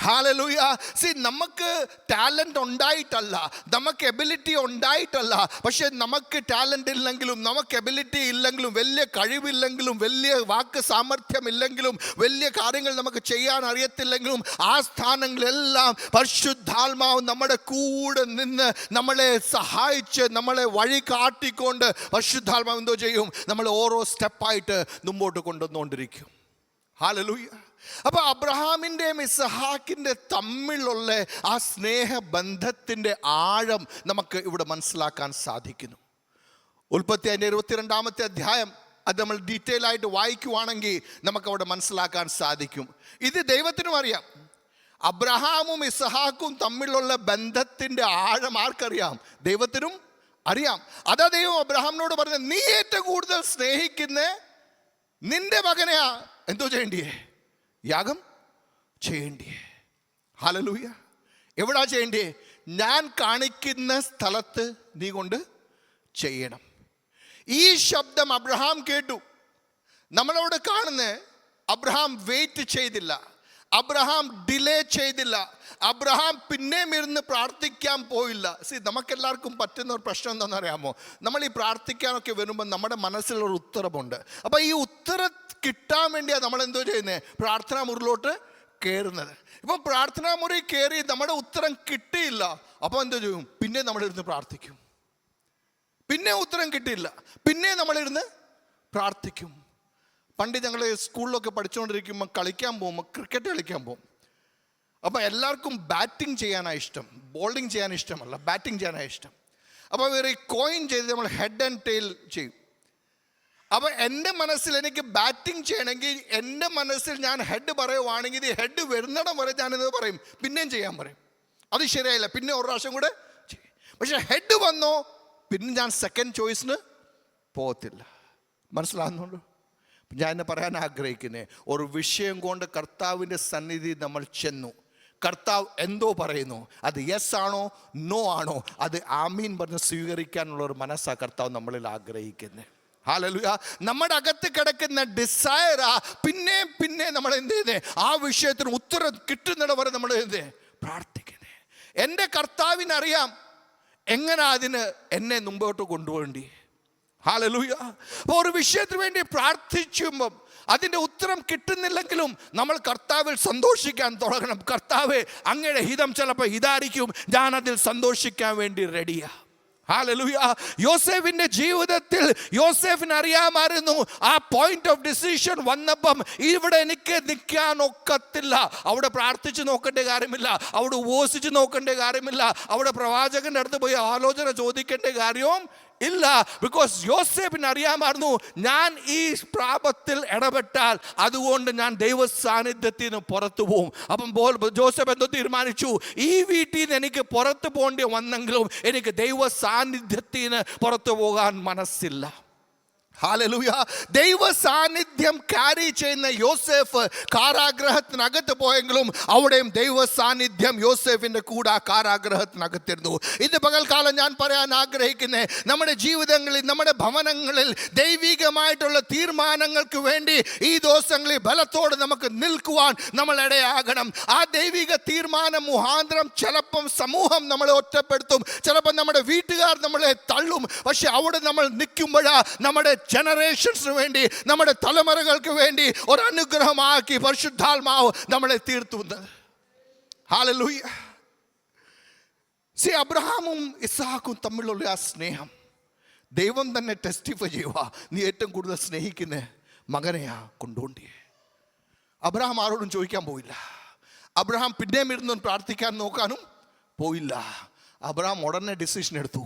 ഹല്ലേലൂയ. നമുക്ക് ടാലൻ്റ് ഉണ്ടായിട്ടല്ല, നമുക്ക് എബിലിറ്റി ഉണ്ടായിട്ടല്ല. പക്ഷെ നമുക്ക് ടാലൻ്റ് ഇല്ലെങ്കിലും, നമുക്ക് എബിലിറ്റി ഇല്ലെങ്കിലും, വലിയ കഴിവില്ലെങ്കിലും, വലിയ വാക്ക് സാമർഥ്യം ഇല്ലെങ്കിലും, വലിയ കാര്യങ്ങൾ നമുക്ക് ചെയ്യാൻ അറിയത്തില്ലെങ്കിലും, ആ സ്ഥാനങ്ങളെല്ലാം പരിശുദ്ധാത്മാവ് നമ്മുടെ കൂടെ നിന്ന് നമ്മളെ സഹായിച്ച് നമ്മളെ വഴി കാട്ടിക്കൊണ്ട് പരിശുദ്ധാത്മാവ് എന്തോ ചെയ്യും, നമ്മൾ ഓരോ സ്റ്റെപ്പായിട്ട് മുമ്പോട്ട് കൊണ്ടുവന്നുകൊണ്ടിരിക്കും. ഹല്ലേലൂയ. അപ്പോൾ അബ്രഹാമിൻ്റെയും ഇസ്ഹാക്കിൻ്റെ തമ്മിലുള്ള ആ സ്നേഹബന്ധത്തിൻ്റെ ആഴം നമുക്ക് ഇവിടെ മനസ്സിലാക്കാൻ സാധിക്കുന്നു. ഉൽപ്പത്തി 22-ാമത്തെ അധ്യായം അത് നമ്മൾ ഡീറ്റെയിൽ ആയിട്ട് വായിക്കുവാണെങ്കിൽ നമുക്കവിടെ മനസ്സിലാക്കാൻ സാധിക്കും. ഇത് ദൈവത്തിനും അറിയാം, അബ്രഹാമും ഇസ്ഹാക്കും തമ്മിലുള്ള ബന്ധത്തിൻ്റെ ആഴം ആർക്കറിയാം? ദൈവത്തിനും അറിയാം. അതാ ദൈവം അബ്രഹാമിനോട് പറഞ്ഞത്, നീ ഏറ്റവും കൂടുതൽ സ്നേഹിക്കുന്ന നിന്റെ മകനെയാ എന്തോ ചെയ്യേണ്ടിയേ? യാഗം ചെയ്യേണ്ടിയേ. ഹല്ലേലൂയ. എവിടാ ചെയ്യേണ്ടിയേ? ഞാൻ കാണിക്കുന്ന സ്ഥലത്ത് നീ കൊണ്ട് ചെയ്യണം. ഈ ശബ്ദം അബ്രഹാം കേട്ടു. നമ്മളവിടെ കാണുന്ന അബ്രഹാം വെയിറ്റ് ചെയ്തില്ല, അബ്രഹാം ഡിലേ ചെയ്തില്ല, അബ്രഹാം പിന്നെയും ഇരുന്ന് പ്രാർത്ഥിക്കാൻ പോയില്ല. നമുക്കെല്ലാവർക്കും പറ്റുന്ന ഒരു പ്രശ്നം എന്താണെന്ന് അറിയാമോ? നമ്മൾ ഈ പ്രാർത്ഥിക്കാനൊക്കെ വരുമ്പോൾ നമ്മുടെ മനസ്സിലൊരു ഉത്തരമുണ്ട്. അപ്പോൾ ഈ ഉത്തരം കിട്ടാൻ വേണ്ടിയാണ് നമ്മൾ എന്തോ ചെയ്യുന്നത്? പ്രാർത്ഥനാ മുറിയിലോട്ട് കയറുന്നത്. ഇപ്പം പ്രാർത്ഥനാ മുറി കയറി നമ്മുടെ ഉത്തരം കിട്ടിയില്ല, അപ്പോൾ എന്തോ ചെയ്യും? പിന്നെ നമ്മളിരുന്ന് പ്രാർത്ഥിക്കും. പിന്നെ ഉത്തരം കിട്ടിയില്ല, പിന്നെ നമ്മളിരുന്ന് പ്രാർത്ഥിക്കും. പണ്ട് ഞങ്ങൾ സ്കൂളിലൊക്കെ പഠിച്ചുകൊണ്ടിരിക്കുമ്പോൾ കളിക്കാൻ പോകുമ്പോൾ, ക്രിക്കറ്റ് കളിക്കാൻ പോകും. അപ്പോൾ എല്ലാവർക്കും ബാറ്റിംഗ് ചെയ്യാനാണ് ഇഷ്ടം, ബോളിംഗ് ചെയ്യാൻ ഇഷ്ടമല്ല, ബാറ്റിംഗ് ചെയ്യാനാണ് ഇഷ്ടം. അപ്പോൾ വേറെ കോയിൻ ചെയ്ത് നമ്മൾ ഹെഡ് ആൻഡ് ടെയിൽ ചെയ്യും. അപ്പോൾ എൻ്റെ മനസ്സിൽ എനിക്ക് ബാറ്റിംഗ് ചെയ്യണമെങ്കിൽ എൻ്റെ മനസ്സിൽ ഞാൻ ഹെഡ് പറയുവാണെങ്കിൽ ഈ ഹെഡ് വരുന്നിടം വരെ ഞാനിത് പറയും, പിന്നെയും ചെയ്യാൻ പറയും. അത് ശരിയായില്ല, പിന്നെ ഒരു പ്രാവശ്യം കൂടെ ചെയ്യും. പക്ഷെ ഹെഡ് വന്നോ പിന്നെ ഞാൻ സെക്കൻഡ് ചോയ്സിന് പോകത്തില്ല. മനസ്സിലാകുന്നുണ്ടോ? ഞാൻ എന്നെ പറയാൻ ആഗ്രഹിക്കുന്നത്, ഒരു വിഷയം കൊണ്ട് കർത്താവിൻ്റെ സന്നിധി നമ്മൾ ചെന്നു, കർത്താവ് എന്തോ പറയുന്നു, അത് യെസ് ആണോ നോ ആണോ, അത് ആമീൻ പറഞ്ഞ് സ്വീകരിക്കാനുള്ള ഒരു മനസ്സാണ് കർത്താവ് നമ്മളിൽ ആഗ്രഹിക്കുന്നത്. ഹല്ലേലൂയ. നമ്മുടെ അകത്ത് കിടക്കുന്ന ഡിസയറാ പിന്നെ നമ്മൾ എന്ത് ചെയ്യുന്നത്, ആ വിഷയത്തിന് ഉത്തരം കിട്ടുന്നിട വരെ നമ്മൾ എന്ത് പ്രാർത്ഥിക്കുന്നത്. എൻ്റെ കർത്താവിനറിയാം എങ്ങനെ അതിന് എന്നെ മുമ്പോട്ട് കൊണ്ടുപോകേണ്ടി. ഹല്ലേലൂയ. അപ്പോൾ ഒരു വിഷയത്തിന് വേണ്ടി പ്രാർത്ഥിക്കുമ്പം അതിൻ്റെ ഉത്തരം കിട്ടുന്നില്ലെങ്കിലും നമ്മൾ കർത്താവിൽ സന്തോഷിക്കാൻ തുടങ്ങണം. കർത്താവേ, അങ്ങയുടെ ഹിതം ചിലപ്പോൾ ഇതായിരിക്കും, ഞാനതിൽ സന്തോഷിക്കാൻ വേണ്ടി റെഡിയാ. ഹല്ലേലൂയ. യോസേഫിന്റെ ജീവിതത്തിൽ യോസേഫിന് അറിയാമായിരുന്നു, ആ പോയിന്റ് ഓഫ് ഡിസിഷൻ വന്നപ്പം ഇവിടെ എനിക്ക് നിൽക്കാൻ ഒക്കത്തില്ല. അവിടെ പ്രാർത്ഥിച്ച് നോക്കേണ്ട കാര്യമില്ല, അവിടെ ഉപവസിച്ച് നോക്കേണ്ട കാര്യമില്ല, അവിടെ പ്രവാചകന്റെ അടുത്ത് പോയി ആലോചന ചോദിക്കേണ്ട കാര്യവും ഇല്ല. ബിക്കോസ് യോസേഫിന് അറിയാമായിരുന്നു, ഞാൻ ഈ പ്രാപത്തിൽ ഇടപെട്ടാൽ അതുകൊണ്ട് ഞാൻ ദൈവ സാന്നിധ്യത്തിൽ നിന്ന് പുറത്തു പോകും. അപ്പം ജോസഫ് എന്തോ തീരുമാനിച്ചു, ഈ വീട്ടിൽ നിന്ന് എനിക്ക് പുറത്തു പോകേണ്ടി വന്നെങ്കിലും എനിക്ക് ദൈവ സാന്നിധ്യത്തിൽ നിന്ന് പുറത്തു പോകാൻ മനസ്സില്ല. ഹല്ലേലൂയ. ദൈവ സാന്നിധ്യം ക്യാരി ചെയ്യുന്ന യോസേഫ് കാരാഗ്രഹത്തിനകത്ത് പോയെങ്കിലും അവിടെയും ദൈവ സാന്നിധ്യം യോസേഫിന്റെ കൂടെ ആ കാരാഗ്രഹത്തിനകത്തിരുന്നു. ഇത് പകൽക്കാലം ഞാൻ പറയാൻ ആഗ്രഹിക്കുന്നത്, നമ്മുടെ ജീവിതങ്ങളിൽ, നമ്മുടെ ഭവനങ്ങളിൽ ദൈവികമായിട്ടുള്ള തീരുമാനങ്ങൾക്ക് വേണ്ടി ഈ ദിവസങ്ങളിൽ ബലത്തോടെ നമുക്ക് നിൽക്കുവാൻ നമ്മൾ ഇടയാകണം. ആ ദൈവിക തീരുമാനം മുഖാന്തരം ചിലപ്പം സമൂഹം നമ്മളെ ഒറ്റപ്പെടുത്തും, ചിലപ്പോൾ നമ്മുടെ വീട്ടുകാർ നമ്മളെ തള്ളും. പക്ഷെ അവിടെ നമ്മൾ നിൽക്കുമ്പോഴാ നമ്മുടെ ജനറേഷൻസിന് വേണ്ടി, നമ്മുടെ തലമുറകൾക്ക് വേണ്ടി ഒരു അനുഗ്രഹമാക്കി പരിശുദ്ധാത്മാവ് നമ്മളെ തീർത്തുന്നത്. ഹല്ലേലൂയ. അബ്രഹാമും ഇസ്ഹാക്കും തമ്മിലുള്ള ആ സ്നേഹം ദൈവം തന്നെ ടെസ്റ്റിഫൈ ചെയ്യുക, നീ ഏറ്റവും കൂടുതൽ സ്നേഹിക്കുന്ന മകനെയാ കൊണ്ടുകൊണ്ടിയേ. അബ്രഹാം ആരോടും ചോദിക്കാൻ പോയില്ല. അബ്രഹാം പിന്നെയും ഇരുന്ന് പ്രാർത്ഥിക്കാൻ നോക്കാനും പോയില്ല. അബ്രഹാം ഉടനെ ഡിസിഷൻ എടുത്തു.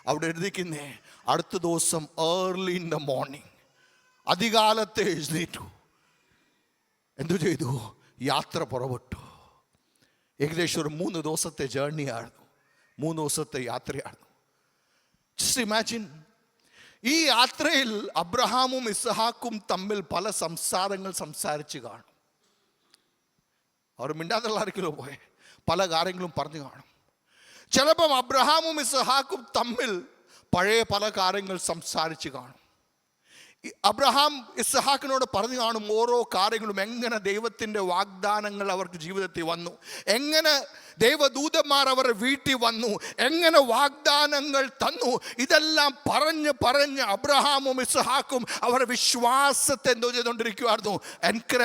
അവിടെ എഴുതിക്കുന്നേ, അടുത്ത ദിവസം ഏർലി ഇൻ ദ മോർണിംഗ്, അതികാലത്തെ എഴുന്നേറ്റു. എന്തു ചെയ്തു? യാത്ര പുറപ്പെട്ടു. ഏകദേശം ഒരു 3 ദിവസത്തെ ജേർണിയായിരുന്നു, 3 ദിവസത്തെ യാത്രയായിരുന്നു. ജസ്റ്റ് ഇമാജിൻ, ഈ യാത്രയിൽ അബ്രഹാമും ഇസ്ഹാക്കും തമ്മിൽ പല സംസാരങ്ങൾ സംസാരിച്ച് കാണും. അവർ മിണ്ടാതുള്ളായിരിക്കലോ പോയെ, പല കാര്യങ്ങളും പറഞ്ഞു കാണും. ചിലപ്പം അബ്രഹാമും ഇസ്ഹാക്കും തമ്മിൽ പഴയ പല കാര്യങ്ങൾ സംസാരിച്ച് കാണും. അബ്രഹാം ഇസ്ഹാക്കിനോട് പറഞ്ഞു കാണും ഓരോ കാര്യങ്ങളും, എങ്ങനെ ദൈവത്തിൻ്റെ വാഗ്ദാനങ്ങൾ അവർക്ക് ജീവിതത്തിൽ വന്നു, എങ്ങനെ ദൈവദൂതന്മാർ അവരുടെ വീട്ടിൽ വന്നു, എങ്ങനെ വാഗ്ദാനങ്ങൾ തന്നു. ഇതെല്ലാം പറഞ്ഞ് അബ്രഹാമും ഇസ്ഹാക്കും അവരുടെ വിശ്വാസത്തെ എന്തോ ചെയ്തുകൊണ്ടിരിക്കുമായിരുന്നു,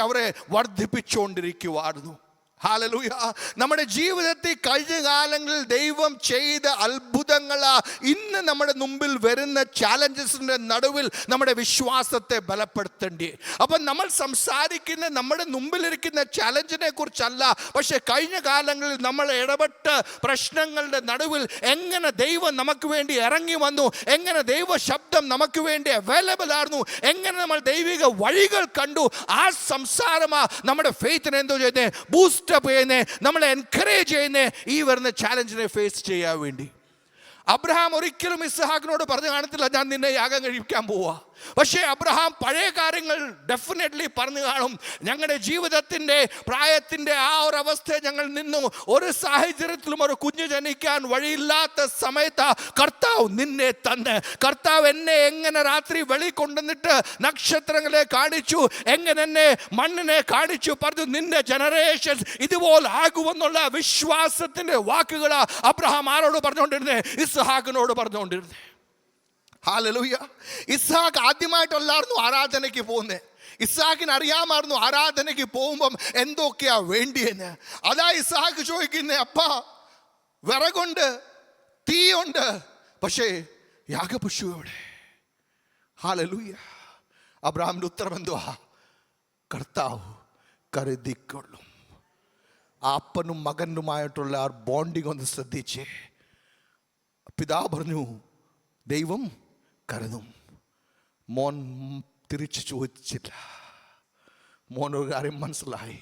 അവരെ വർദ്ധിപ്പിച്ചുകൊണ്ടിരിക്കുമായിരുന്നു. ഹല്ലേലൂയ. നമ്മുടെ ജീവിതത്തിൽ കഴിഞ്ഞ കാലങ്ങളിൽ ദൈവം ചെയ്ത അത്ഭുതങ്ങളാ ഇന്ന് നമ്മുടെ മുമ്പിൽ വരുന്ന ചാലഞ്ചസിൻ്റെ നടുവിൽ നമ്മുടെ വിശ്വാസത്തെ ബലപ്പെടുത്തേണ്ടി. അപ്പം നമ്മൾ സംസാരിക്കുന്ന നമ്മുടെ മുമ്പിലിരിക്കുന്ന ചാലഞ്ചിനെ കുറിച്ചല്ല, പക്ഷെ കഴിഞ്ഞ കാലങ്ങളിൽ നമ്മൾ ഇടപെട്ട പ്രശ്നങ്ങളുടെ നടുവിൽ എങ്ങനെ ദൈവം നമുക്ക് വേണ്ടി ഇറങ്ങി വന്നു, എങ്ങനെ ദൈവ ശബ്ദം നമുക്ക് വേണ്ടി അവൈലബിൾ ആയിരുന്നു, എങ്ങനെ നമ്മൾ ദൈവിക വഴികൾ കണ്ടു. ആ സംസാരമാ നമ്മുടെ ഫെയ്ത്തിനെ എന്തോ ചെയ്യുന്നത്, ബൂസ്റ്റ് ചെയ്യുന്നേ, നമ്മളെ എൻകറേജ് ചെയ്യുന്നേ ഈ വരുന്ന ചാലഞ്ചിനെ ഫേസ് ചെയ്യാൻ വേണ്ടി. അബ്രഹാം ഒരിക്കലും ഇസ്ഹാക്കിനോട് പറഞ്ഞു കാണത്തില്ല, ഞാൻ നിന്നെ യാഗം കഴിക്കാൻ പോവാ. പക്ഷേ അബ്രഹാം പഴയ കാര്യങ്ങൾ ഡെഫിനറ്റ്ലി പറഞ്ഞു കാണും. ഞങ്ങളുടെ ജീവിതത്തിൻ്റെ പ്രായത്തിൻ്റെ ആ ഒരു അവസ്ഥയെ ഞങ്ങൾ നിന്നു. ഒരു സാഹചര്യത്തിലും ഒരു കുഞ്ഞ് ജനിക്കാൻ വഴിയില്ലാത്ത സമയത്ത് കർത്താവ് നിന്നെ തന്ന്, കർത്താവ് എന്നെ എങ്ങനെ രാത്രി വെളി കൊണ്ടുവന്നിട്ട് നക്ഷത്രങ്ങളെ കാണിച്ചു, എങ്ങനെ എന്നെ മണ്ണിനെ കാണിച്ചു, പറഞ്ഞു നിന്റെ ജനറേഷൻസ് ഇതുപോലെ ആകുമെന്നുള്ള വിശ്വാസത്തിൻ്റെ വാക്കുകളാ അബ്രഹാം ആരോട് പറഞ്ഞുകൊണ്ടിരുന്നേ? ഇസ്ഹാക്കിനോട് പറഞ്ഞുകൊണ്ടിരുന്നേ. ഹല്ലേലൂയ. ഇസ്ഹാക്ക് ആദ്യമായിട്ടല്ലായിരുന്നു ആരാധനയ്ക്ക് പോകുന്നത്. ഇസ്ഹാക്കിന് അറിയാമായിരുന്നു ആരാധനയ്ക്ക് പോകുമ്പം എന്തൊക്കെയാ വേണ്ടിയെന്ന്. അതാ ഇസ്ഹാക്ക് ചോദിക്കുന്നേ, അപ്പാ വിറകുണ്ട്, തീയുണ്ട്, പക്ഷേ യാഗപശു എവിടെ? ഹല്ലേലൂയ. അബ്രഹാമിന്റെ ഉത്തരം എന്തുവാ? കർത്താവ് കരുതിക്കൊള്ളും. അപ്പനും മകനുമായിട്ടുള്ള ആ ബോണ്ടിങ് ഒന്ന് ശ്രദ്ധിച്ചേ. പിതാവ് പറഞ്ഞു ദൈവം കരുതും. മോൻ തിരിച്ചു ചോദിച്ചില്ല. മോനൊരു കാര്യം മനസ്സിലായി,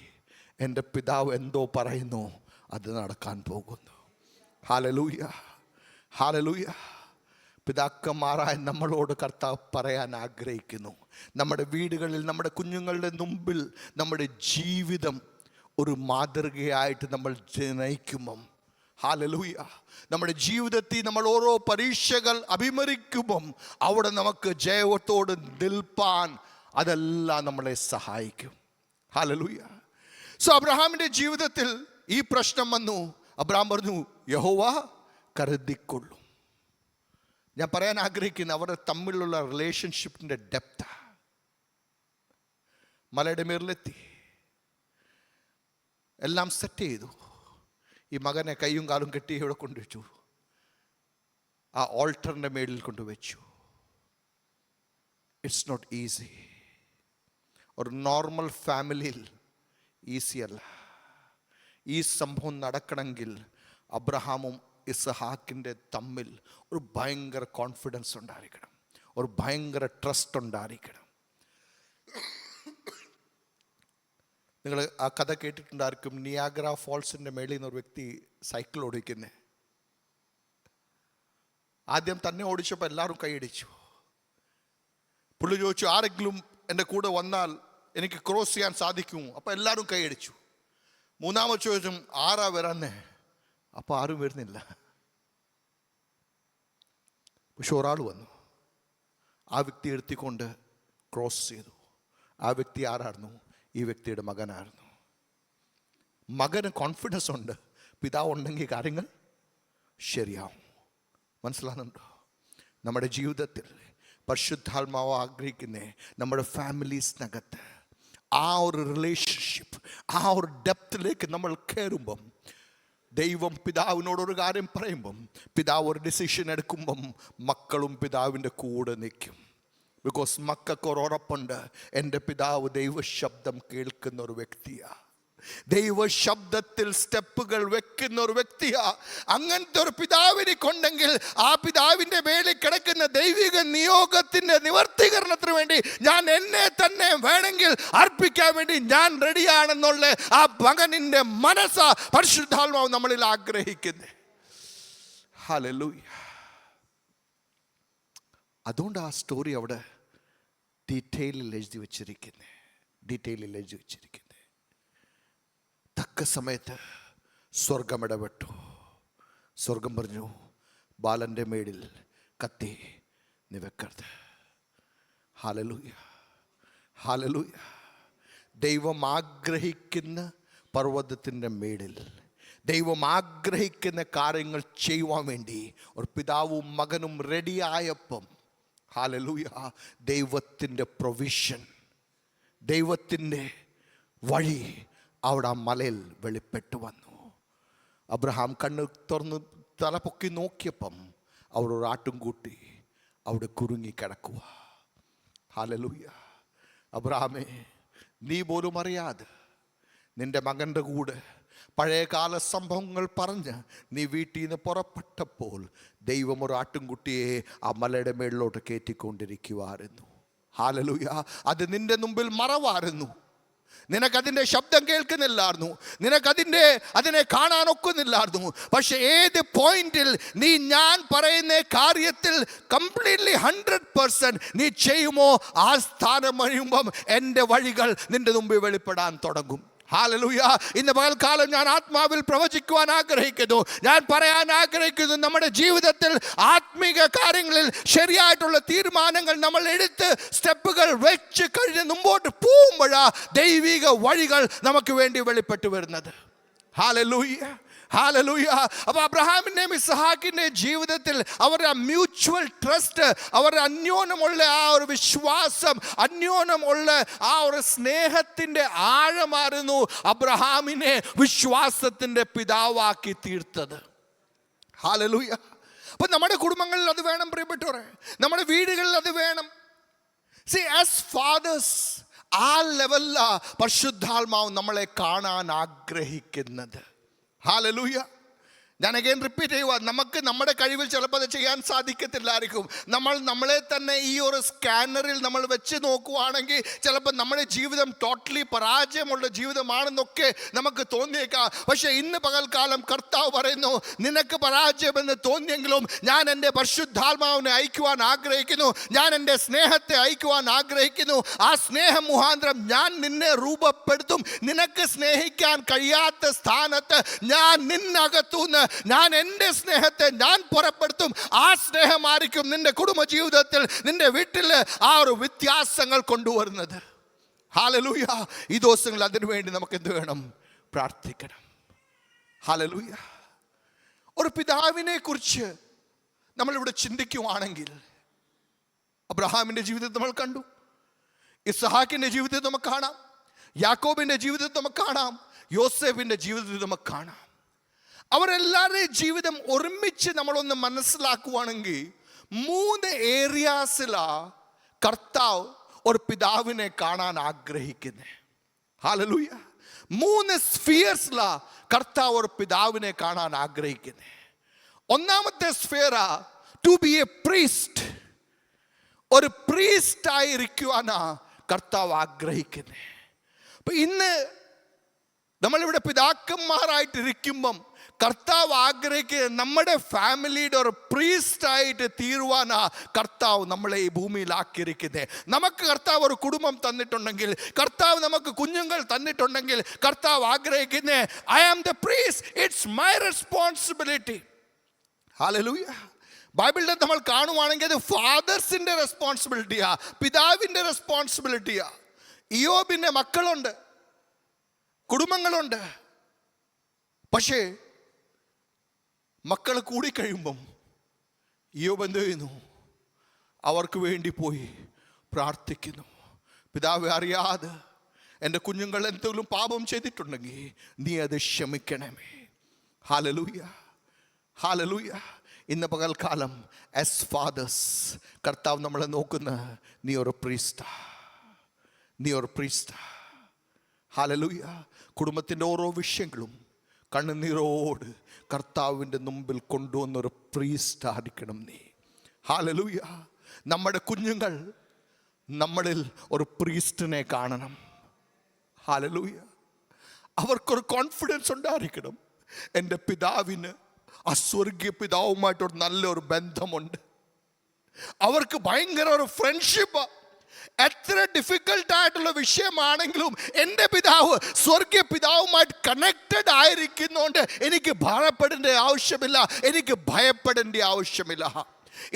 എൻ്റെ പിതാവ് എന്തോ പറയുന്നു, അത് നടക്കാൻ പോകുന്നു. Hallelujah, hallelujah. പിതാക്കന്മാരായ നമ്മളോട് കർത്താവ് പറയാൻ ആഗ്രഹിക്കുന്നു. നമ്മുടെ വീടുകളിൽ, നമ്മുടെ കുഞ്ഞുങ്ങളുടെ മുമ്പിൽ നമ്മുടെ ജീവിതം ഒരു മാതൃകയായിട്ട് നമ്മൾ നയിക്കുമ്പം, ഹല്ലേലൂയ, നമ്മുടെ ജീവിതത്തിൽ നമ്മൾ ഓരോ പരീക്ഷകൾ അഭിമുഖീകരിക്കുമ്പം അവിടെ നമുക്ക് ജയത്തോട് നിൽപ്പാൻ അതെല്ലാം നമ്മളെ സഹായിക്കും. ഹല്ലേലൂയ. സോ അബ്രഹാമിൻ്റെ ജീവിതത്തിൽ ഈ പ്രശ്നം വന്നു. അബ്രഹാം പറഞ്ഞു, യഹോവ കരുതിക്കൊള്ളും. ഞാൻ പറയാൻ ആഗ്രഹിക്കുന്ന അവരുടെ തമ്മിലുള്ള റിലേഷൻഷിപ്പിൻ്റെ ഡെപ്ത്. മലയുടെ മേറിലെത്തി, എല്ലാം സെറ്റ് ചെയ്തു. ഈ മകനെ കൈയും കാലും കെട്ടി ഇവിടെ കൊണ്ടുവച്ചു, ആ ഓൾട്ടറിൻ്റെ മേളിൽ കൊണ്ടുവച്ചു. It's not easy. ഒരു നോർമൽ ഫാമിലിയിൽ ഈസി അല്ല. ഈ സംഭവം നടക്കണമെങ്കിൽ അബ്രഹാമും ഇസ്ഹാക്കിൻ്റെ തമ്മിൽ ഒരു ഭയങ്കര കോൺഫിഡൻസ് ഉണ്ടായിരിക്കണം, ഒരു ഭയങ്കര ട്രസ്റ്റ് ഉണ്ടായിരിക്കണം. നിങ്ങൾ ആ കഥ കേട്ടിട്ടുണ്ടായിരിക്കും. നിയാഗ്ര ഫോൾസിൻ്റെ മേളിൽ നിന്ന് ഒരു വ്യക്തി സൈക്കിൾ ഓടിക്കുന്നത്. ആദ്യം തന്നെ ഓടിച്ചപ്പോൾ എല്ലാവരും കൈയടിച്ചു. പുള്ളി ചോദിച്ചു, ആരെങ്കിലും എൻ്റെ കൂടെ വന്നാൽ എനിക്ക് ക്രോസ് ചെയ്യാൻ സാധിക്കുമോ? അപ്പോൾ എല്ലാവരും കൈയടിച്ചു. മൂന്നാമത് ചോദിച്ചും, ആരാ വരാന്നേ? അപ്പോൾ ആരും വരുന്നില്ല. പക്ഷെ ഒരാൾ വന്നു. ആ വ്യക്തി എടുത്തിക്കൊണ്ട് ക്രോസ് ചെയ്തു. ആ വ്യക്തി ആരായിരുന്നു? ഈ വ്യക്തിയുടെ മകനായിരുന്നു. മകന് കോൺഫിഡൻസ് ഉണ്ട്, പിതാവ് ഉണ്ടെങ്കിൽ കാര്യങ്ങൾ ശരിയാവും. മനസ്സിലാകുന്നുണ്ടോ? നമ്മുടെ ജീവിതത്തിൽ പരിശുദ്ധാത്മാവ് ആഗ്രഹിക്കുന്നേ നമ്മുടെ ഫാമിലീസിനകത്ത് ആ ഒരു റിലേഷൻഷിപ്പ്, ആ ഒരു ഡെപ്തിലേക്ക് നമ്മൾ കയറുമ്പം, ദൈവം പിതാവിനോടൊരു കാര്യം പറയുമ്പം, പിതാവ് ഒരു ഡിസിഷൻ എടുക്കുമ്പം മക്കളും പിതാവിൻ്റെ കൂടെ നിൽക്കും. ബിക്കോസ് മക്കൾക്ക് ഒരു ഉറപ്പുണ്ട്, എൻ്റെ പിതാവ് ദൈവശബ്ദം കേൾക്കുന്ന ഒരു വ്യക്തിയാണ്, ദൈവശബ്ദത്തിൽ സ്റ്റെപ്പുകൾ വെക്കുന്ന ഒരു വ്യക്തിയാ. അങ്ങനത്തെ ഒരു പിതാവിനെ കൊണ്ടെങ്കിൽ ആ പിതാവിൻ്റെ മേലിൽ കിടക്കുന്ന ദൈവിക നിയോഗത്തിൻ്റെ നിവർത്തീകരണത്തിന് വേണ്ടി ഞാൻ എന്നെ തന്നെ വേണമെങ്കിൽ അർപ്പിക്കാൻ വേണ്ടി ഞാൻ റെഡിയാണെന്നുള്ള ആ മകനിൻ്റെ മനസ്സാ പരിശുദ്ധാത്മാവ് നമ്മളിൽ ആഗ്രഹിക്കുന്നത്. ഹല്ലേലൂയ. അതുകൊണ്ട് ആ സ്റ്റോറി അവിടെ ഡീറ്റെയിലിൽ എഴുതി വച്ചിരിക്കുന്നത്. തക്ക സമയത്ത് സ്വർഗം ഇടപെട്ടു. സ്വർഗം പറഞ്ഞു, ബാലൻ്റെ മേടിൽ കത്തി നീ വെക്കരുത്. Hallelujah, hallelujah. ദൈവം ആഗ്രഹിക്കുന്ന പർവ്വതത്തിൻ്റെ മേടിൽ ദൈവം ആഗ്രഹിക്കുന്ന കാര്യങ്ങൾ ചെയ്യുവാൻ വേണ്ടി ഒരു പിതാവും മകനും റെഡിയായപ്പം, ഹല്ലേലൂയ, ദൈവത്തിൻ്റെ പ്രൊവിഷൻ, ദൈവത്തിൻ്റെ വഴി അവിടെ ആ മലയിൽ വെളിപ്പെട്ടു വന്നു. അബ്രഹാം കണ്ണ് തുറന്ന് തലപൊക്കി നോക്കിയപ്പം അവിടെ ഒരു ആട്ടുംകൂട്ടി അവിടെ കുരുങ്ങിക്കിടക്കുക. ഹല്ലേലൂയ. അബ്രഹാമേ, നീ പോലും അറിയാതെ നിൻ്റെ മകൻ്റെ കൂടെ പഴയകാല സംഭവങ്ങൾ പറഞ്ഞ് നീ വീട്ടിൽ നിന്ന് പുറപ്പെട്ടപ്പോൾ ദൈവം ഒരു ആട്ടുംകുട്ടിയെ ആ മലയുടെ മേളിലോട്ട് കയറ്റിക്കൊണ്ടിരിക്കുവായിരുന്നു. ഹല്ലേലൂയ. അത് നിൻ്റെ മുമ്പിൽ മറവായിരുന്നു. നിനക്കതിൻ്റെ ശബ്ദം കേൾക്കുന്നില്ലായിരുന്നു, അതിനെ കാണാനൊക്കുന്നില്ലായിരുന്നു. പക്ഷെ ഏത് പോയിന്റിൽ നീ ഞാൻ പറയുന്ന കാര്യത്തിൽ കംപ്ലീറ്റ്ലി 100% നീ ചെയ്യുമോ, ആ സ്ഥാനം കഴിയുമ്പം എൻ്റെ വഴികൾ നിൻ്റെ മുമ്പിൽ വെളിപ്പെടാൻ തുടങ്ങും. ഹല്ലേലൂയ. ഇന്ന് പകൽക്കാലം ഞാൻ ആത്മാവിൽ പ്രവചിക്കുവാൻ ആഗ്രഹിക്കുന്നു. ഞാൻ പറയാൻ ആഗ്രഹിക്കുന്നു, നമ്മുടെ ജീവിതത്തിൽ ആത്മീക കാര്യങ്ങളിൽ ശരിയായിട്ടുള്ള തീരുമാനങ്ങൾ നമ്മൾ എടുത്ത് സ്റ്റെപ്പുകൾ വെച്ച് കഴിഞ്ഞ് മുമ്പോട്ട് പോകുമ്പോഴാ ദൈവിക വഴികൾ നമുക്ക് വേണ്ടി വെളിപ്പെട്ടു വരുന്നത്. Hallelujah, hallelujah. അപ്പോൾ അബ്രഹാമിൻ്റെയും ഇസ്ഹാക്കിൻ്റെയും ജീവിതത്തിൽ അവരുടെ മ്യൂച്വൽ ട്രസ്റ്റ്, അവരുടെ അന്യോന്യമുള്ള ആ ഒരു വിശ്വാസം, അന്യോന്യമുള്ള ആ ഒരു സ്നേഹത്തിൻ്റെ ആഴമായിരുന്നു അബ്രഹാമിനെ വിശ്വാസത്തിൻ്റെ പിതാവാക്കി തീർത്തത്. ഹല്ലേലൂയ. അപ്പോൾ നമ്മുടെ കുടുംബങ്ങളിൽ അത് വേണം പ്രിയപ്പെട്ടവരെ, നമ്മുടെ വീടുകളിൽ അത് വേണം. See, as fathers, ആ ലെവലിലാ പരിശുദ്ധാത്മാവ് നമ്മളെ കാണാൻ ആഗ്രഹിക്കുന്നത്. ഹല്ലേലൂയ. ഞാൻ അഗൈൻ റിപ്പീറ്റ് ചെയ്യുക, നമുക്ക് നമ്മുടെ കഴിവിൽ ചിലപ്പോൾ അത് ചെയ്യാൻ സാധിക്കത്തില്ലായിരിക്കും. നമ്മളെ തന്നെ ഈ ഒരു സ്കാനറിൽ നമ്മൾ വെച്ച് നോക്കുവാണെങ്കിൽ ചിലപ്പോൾ നമ്മുടെ ജീവിതം ടോട്ടലി പരാജയമുള്ള ജീവിതമാണെന്നൊക്കെ നമുക്ക് തോന്നിയേക്കാം. പക്ഷേ ഇന്ന് പകൽക്കാലം കർത്താവ് പറയുന്നു, നിനക്ക് പരാജയമെന്ന് തോന്നിയെങ്കിലും ഞാൻ എൻ്റെ പരിശുദ്ധാത്മാവിനെ അയക്കുവാൻ ആഗ്രഹിക്കുന്നു, ഞാൻ എൻ്റെ സ്നേഹത്തെ അയക്കുവാൻ ആഗ്രഹിക്കുന്നു. ആ സ്നേഹം മുഖാന്തരം ഞാൻ നിന്നെ രൂപപ്പെടുത്തും. നിനക്ക് സ്നേഹിക്കാൻ കഴിയാത്ത സ്ഥാനത്ത് ഞാൻ നിന്നകത്തുനിന്ന് ഞാൻ എൻ്റെ സ്നേഹത്തെ ഞാൻ പുറപ്പെടുത്തും. ആ സ്നേഹമായിരിക്കും നിന്റെ കുടുംബജീവിതത്തിൽ, നിന്റെ വീട്ടിൽ ആ ഒരു വ്യത്യാസങ്ങൾ കൊണ്ടുവരുന്നത്. ഹല്ലേലൂയ. ഈ ദിവസങ്ങളിൽ അതിനുവേണ്ടി നമുക്ക് എന്ത് വേണം? പ്രാർത്ഥിക്കണം. ഹല്ലേലൂയ. ഒരു പിതാവിനെ കുറിച്ച് നമ്മളിവിടെ ചിന്തിക്കുവാണെങ്കിൽ, അബ്രഹാമിൻ്റെ ജീവിതത്തിൽ നമ്മൾ കണ്ടു, ഇസ്ഹാക്കിൻ്റെ ജീവിതത്തിൽ നമുക്ക് കാണാം, യാക്കോബിൻ്റെ ജീവിതത്തിൽ നമുക്ക് കാണാം, യോസേഫിൻ്റെ ജീവിതത്തിൽ നമുക്ക് കാണാം. അവരെല്ലാവരുടെയും ജീവിതം ഒരുമിച്ച് നമ്മളൊന്ന് മനസ്സിലാക്കുവാണെങ്കിൽ 3 ഏരിയാസിലാ കർത്താവ് ഒരു പിതാവിനെ കാണാൻ ആഗ്രഹിക്കുന്നത്. ഹല്ലേലൂയ. 3 സ്ഫിയർസിലാ കർത്താവ് ഒരു പിതാവിനെ കാണാൻ ആഗ്രഹിക്കുന്നത്. ഒന്നാമത്തെ സ്ഫിയറാ ടു ബി എ പ്രീസ്റ്റ്. ഒരു പ്രീസ്റ്റ് ആയിരിക്കുവാനാ കർത്താവ് ആഗ്രഹിക്കുന്നത്. അപ്പൊ ഇന്ന് നമ്മളിവിടെ പിതാക്കന്മാരായിട്ടിരിക്കുമ്പം കർത്താവ് ആഗ്രഹിക്കുന്നത് നമ്മുടെ ഫാമിലിയുടെ ഒരു പ്രീസ്റ്റായിട്ട് തീരുവാനാ കർത്താവ് നമ്മളെ ഈ ഭൂമിയിലാക്കിയിരിക്കുന്നത്. നമുക്ക് കർത്താവ് ഒരു കുടുംബം തന്നിട്ടുണ്ടെങ്കിൽ, കർത്താവ് നമുക്ക് കുഞ്ഞുങ്ങൾ തന്നിട്ടുണ്ടെങ്കിൽ, കർത്താവ് ആഗ്രഹിക്കുന്നത് I am the priest, it's my responsibility. Hallelujah. ബൈബിളിൽ നമ്മൾ കാണുവാണെങ്കിൽ അത് ഫാദേഴ്സിൻ്റെ റെസ്പോൺസിബിലിറ്റിയാ, പിതാവിൻ്റെ റെസ്പോൺസിബിലിറ്റിയാ. ഇയ്യോബിൻ്റെ മക്കളുണ്ട്, കുടുംബങ്ങളുണ്ട്. പക്ഷേ മക്കൾ കൂടിക്കഴിയുമ്പം ഇയ്യോബ് എന്ത് ചെയ്യുന്നു? അവർക്ക് വേണ്ടി പോയി പ്രാർത്ഥിക്കുന്നു. പിതാവ് അറിയാതെ എൻ്റെ കുഞ്ഞുങ്ങൾ എന്തെങ്കിലും പാപം ചെയ്തിട്ടുണ്ടെങ്കിൽ നീ അത് ക്ഷമിക്കണമേ. ഹല്ലേലൂയ. ഹല്ലേലൂയ. ഇന്ന് പകൽക്കാലം ആസ് ഫാദേഴ്സ് കർത്താവ് നമ്മളെ നോക്കുന്ന, നീ ഒരു പ്രീസ്റ്റാ, നീ ഒരു പ്രീസ്റ്റാ. ഹല്ലേലൂയ. കുടുംബത്തിൻ്റെ ഓരോ വിഷയങ്ങളും കണ്ണുനീരോട് കർത്താവിൻ്റെ മുമ്പിൽ കൊണ്ടുവന്നൊരു പ്രീസ്റ്റ് ആയിരിക്കണം നീ. ഹല്ലേലൂയ. നമ്മുടെ കുഞ്ഞുങ്ങൾ നമ്മളിൽ ഒരു പ്രീസ്റ്റിനെ കാണണം. ഹല്ലേലൂയ. അവർക്കൊരു കോൺഫിഡൻസ് ഉണ്ടായിരിക്കണം, എൻ്റെ പിതാവിന് ആ സ്വർഗീയ പിതാവുമായിട്ടൊരു നല്ലൊരു ബന്ധമുണ്ട്. അവർക്ക് ഭയങ്കര ഒരു ഫ്രണ്ട്ഷിപ്പ്. എത്ര ഡിഫിക്കൽട്ടായിട്ടുള്ള വിഷയമാണെങ്കിലും എൻ്റെ പിതാവ് സ്വർഗീയ പിതാവുമായിട്ട് കണക്റ്റഡ് ആയിരിക്കുന്നതുകൊണ്ട് എനിക്ക് ഭാരപ്പെടേണ്ട ആവശ്യമില്ല, എനിക്ക് ഭയപ്പെടേണ്ട ആവശ്യമില്ല.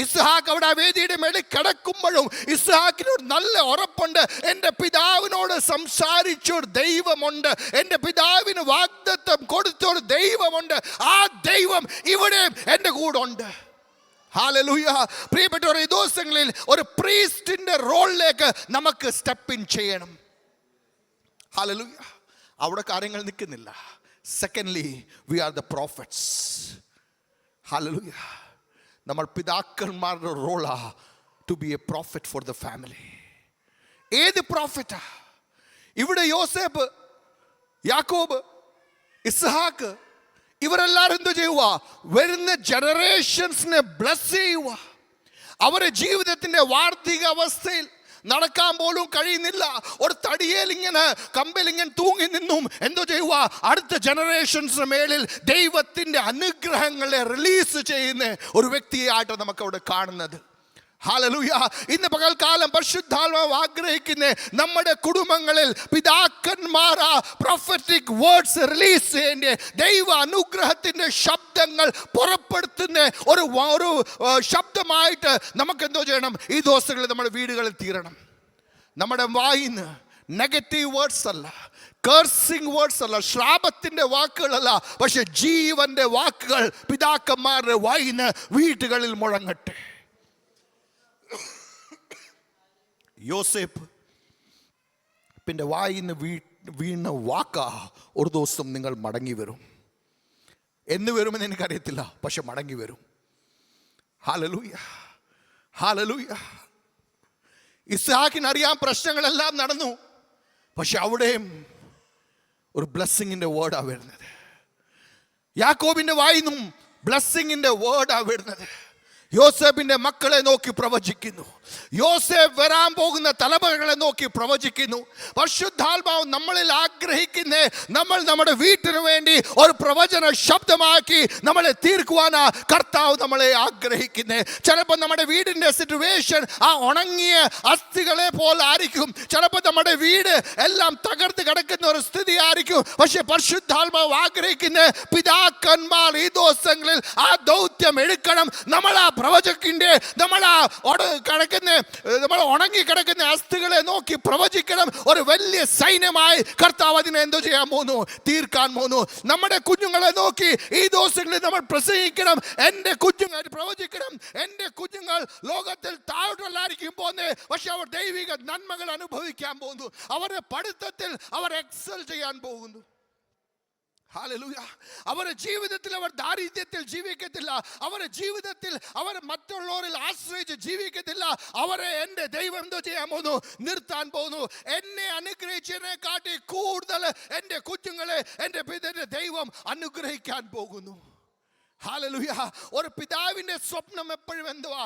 ഇസ്ഹാക്ക് അവിടെ ആ വേദിയുടെ മേളിൽ കിടക്കുമ്പോഴും ഇസ്ഹാക്കിനോട് നല്ല ഉറപ്പുണ്ട്, എൻ്റെ പിതാവിനോട് സംസാരിച്ചൊരു ദൈവമുണ്ട്, എൻ്റെ പിതാവിന് വാഗ്ദത്തം കൊടുത്തൊരു ദൈവമുണ്ട്. ആ ദൈവം ഇവിടെയും എൻ്റെ കൂടെ ഉണ്ട്. ഹല്ലേലൂയ. പ്രിയപ്പെട്ടവരെ, ഈ ദിവസങ്ങളിൽ ഒരു പ്രീസ്റ്റിന്റെ റോളിലേക്ക് നമുക്ക് സ്റ്റെപ്പ് ഇൻ ചെയ്യണം. ഹല്ലേലൂയ. അവിടെ കാര്യങ്ങൾ നിൽക്കുന്നില്ല. Secondly, we are the prophets. Hallelujah. നമ്മൾ പിതാക്കന്മാരുടെ റോളാ to be a prophet for the family. ഏത് പ്രോഫറ്റാ? ഇവിടെ യോസേഫ്, യാക്കോബ്, ഇസ്ഹാക്ക് ഇവരെല്ലാവരും എന്തു ചെയ്യുക? വരുന്ന ജനറേഷൻസിനെ ബ്ലസ് ചെയ്യുക. അവരുടെ ജീവിതത്തിൻ്റെ വാർദ്ധക്യ അവസ്ഥയിൽ നടക്കാൻ പോലും കഴിയുന്നില്ല, ഒരു തടിയേൽ ഇങ്ങനെ കമ്പിൽ ഇങ്ങനെ തൂങ്ങി നിന്നും എന്തോ ചെയ്യുക? അടുത്ത ജനറേഷൻസിന് മേളിൽ ദൈവത്തിൻ്റെ അനുഗ്രഹങ്ങളെ റിലീസ് ചെയ്യുന്ന ഒരു വ്യക്തിയായിട്ട് നമുക്ക് അവിടെ കാണുന്നത്. ഹല്ലേലൂയ. ഇന്ന് പകൽക്കാലം പരിശുദ്ധാത്മാവ് ആഗ്രഹിക്കുന്ന നമ്മുടെ കുടുംബങ്ങളിൽ പിതാക്കന്മാരാ പ്രൊഫറ്റിക് വേർഡ്സ് റിലീസ് ചെയ്യേണ്ട, ദൈവ അനുഗ്രഹത്തിൻ്റെ ശബ്ദങ്ങൾ പുറപ്പെടുത്തുന്ന ഒരു ശബ്ദമായിട്ട് നമുക്ക് എന്തോ ചെയ്യണം? ഈ ദിവസങ്ങളിൽ നമ്മുടെ വീടുകളിൽ തീരണം. നമ്മുടെ വായിന്ന് നെഗറ്റീവ് വേർഡ്സ് അല്ല, കർസിംഗ് വേർഡ്സ് അല്ല, ശ്രാപത്തിൻ്റെ വാക്കുകളല്ല, പക്ഷെ ജീവന്റെ വാക്കുകൾ പിതാക്കന്മാരുടെ വായിന്ന് വീടുകളിൽ മുഴങ്ങട്ടെ. യോസേഫ് പിന്നെ വായിന്ന് വീണ വാക്കാ, ഒരു ദിവസം നിങ്ങൾ മടങ്ങി വരും. എന്ന് വരുമെന്ന് എനിക്കറിയത്തില്ല, പക്ഷെ മടങ്ങി വരും. ഹല്ലേലൂയ. ഹല്ലേലൂയ. ഇസ്ഹാക്കിന് അറിയാൻ പ്രശ്നങ്ങളെല്ലാം നടന്നു, പക്ഷെ അവിടെയും ഒരു ബ്ലെസ്സിങ്ങിൻ്റെ വേർഡാണ് വരുന്നത്. യാക്കോബിന്റെ വായിന്നും ബ്ലെസ്സിങ്ങിന്റെ വേർഡാ വരുന്നത്. യോസേഫിന്റെ മക്കളെ നോക്കി പ്രവചിക്കുന്നു. യോസേഫ് വരാൻ പോകുന്ന തലമുറകളെ നോക്കി പ്രവചിക്കുന്നു. പരിശുദ്ധാത്മാവ് നമ്മളിൽ ആഗ്രഹിക്കുന്ന നമ്മൾ നമ്മുടെ വീട്ടിന് വേണ്ടി ഒരു പ്രവചന ശബ്ദമാക്കി നമ്മളെ തീർക്കുവാനാ കർത്താവ് നമ്മളെ ആഗ്രഹിക്കുന്നത്. ചിലപ്പോൾ നമ്മുടെ വീടിന്റെ സിറ്റുവേഷൻ ആ ഉണങ്ങിയ അസ്ഥികളെ പോലെ ആയിരിക്കും. ചിലപ്പോൾ നമ്മുടെ വീട് എല്ലാം തകർത്ത് കിടക്കുന്ന ഒരു സ്ഥിതി ആയിരിക്കും. പക്ഷെ പരിശുദ്ധാത്മാവ് ആഗ്രഹിക്കുന്ന പിതാക്കന്മാർ ഈ ദിവസങ്ങളിൽ ആ ദൗത്യം എടുക്കണം. നമ്മൾ ആ പ്രവചക്കിന്റെ നമ്മൾ ഉണങ്ങി കിടക്കുന്ന അസ്ഥികളെ നോക്കി പ്രവചിക്കണം. ഒരു വലിയ സൈന്യമായി കർത്താവ് അതിനെ എന്തോ ചെയ്യാൻ പോകുന്നു, തീർക്കാൻ പോകുന്നു. നമ്മുടെ കുഞ്ഞുങ്ങളെ നോക്കി ഈ ദിവസങ്ങളിൽ നമ്മൾ പ്രസംഗിക്കണം. എൻ്റെ കുഞ്ഞുങ്ങൾ പ്രവചിക്കണം. എൻ്റെ കുഞ്ഞുങ്ങൾ ലോകത്തിൽ താഴോട്ടല്ലായിരിക്കും പോകുന്നത്, പക്ഷെ അവർ ദൈവിക നന്മകൾ അനുഭവിക്കാൻ പോകുന്നു. അവരുടെ പഠിത്തത്തിൽ അവർ എക്സൽ ചെയ്യാൻ പോകുന്നു. ഹല്ലേലൂയ. അവരുടെ ജീവിതത്തിൽ അവർ ദാരിദ്ര്യത്തിൽ ജീവിക്കത്തില്ല. അവരുടെ ജീവിതത്തിൽ അവർ മറ്റുള്ളവരിൽ ആശ്രയിച്ച് ജീവിക്കത്തില്ല. അവരെ എൻ്റെ ദൈവം എന്തോ ചെയ്യാൻ പോകുന്നു, നിർത്താൻ പോകുന്നു. എന്നെ അനുഗ്രഹിച്ചതിനെ കാട്ടി കൂടുതൽ എൻ്റെ കുഞ്ഞുങ്ങളെ എൻ്റെ ദൈവം അനുഗ്രഹിക്കാൻ പോകുന്നു. ഹല്ലേലൂയ. ഒരു പിതാവിൻ്റെ സ്വപ്നം എപ്പോഴും എന്തുവാ,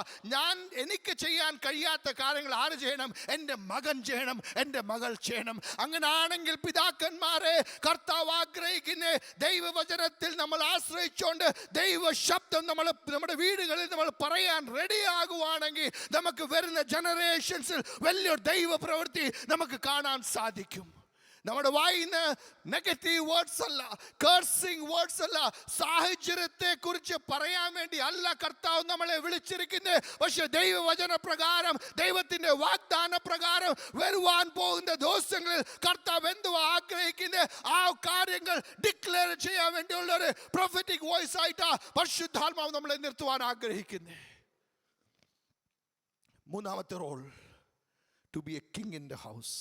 എനിക്ക് ചെയ്യാൻ കഴിയാത്ത കാര്യങ്ങൾ ആര് ചെയ്യണം? എൻ്റെ മകൻ ചെയ്യണം, എൻ്റെ മകൾ ചെയ്യണം. അങ്ങനാണെങ്കിൽ പിതാക്കന്മാരെ കർത്താവ് ആഗ്രഹിക്കുന്ന ദൈവവചനത്തിൽ നമ്മൾ ആശ്രയിച്ചുകൊണ്ട് ദൈവ ശബ്ദം നമ്മുടെ വീടുകളിൽ നമ്മൾ പറയാൻ റെഡി ആകുവാണെങ്കിൽ നമുക്ക് വരുന്ന ജനറേഷൻസിൽ വലിയൊരു ദൈവ പ്രവൃത്തി നമുക്ക് കാണാൻ സാധിക്കും. നമ്മുടെ വായിന്ന് നെഗറ്റീവ് വേർഡ്സ് അല്ല, കർസിംഗ് വേർഡ്സ് അല്ല, സാഹചര്യത്തെ കുറിച്ച് പറയാൻ വേണ്ടി അല്ല കർത്താവ് നമ്മളെ വിളിച്ചിരിക്കുന്നത്. പക്ഷെ ദൈവവചന പ്രകാരം, ദൈവത്തിന്റെ വാഗ്ദാന പ്രകാരം വരുവാൻ പോകുന്ന ദിവസങ്ങളിൽ കർത്താവ് എന്തുവാ ആഗ്രഹിക്കുന്നത്, ആ കാര്യങ്ങൾ ഡിക്ലെയർ ചെയ്യാൻ വേണ്ടിയുള്ള ഒരു പ്രൊഫറ്റിക് വോയിസ് ആയിട്ടാ പരിശുദ്ധാത്മാവ് നമ്മളെ നിർത്തുവാൻ ആഗ്രഹിക്കുന്നത്. മൂന്നാമത്തെ role, to be a king in the house.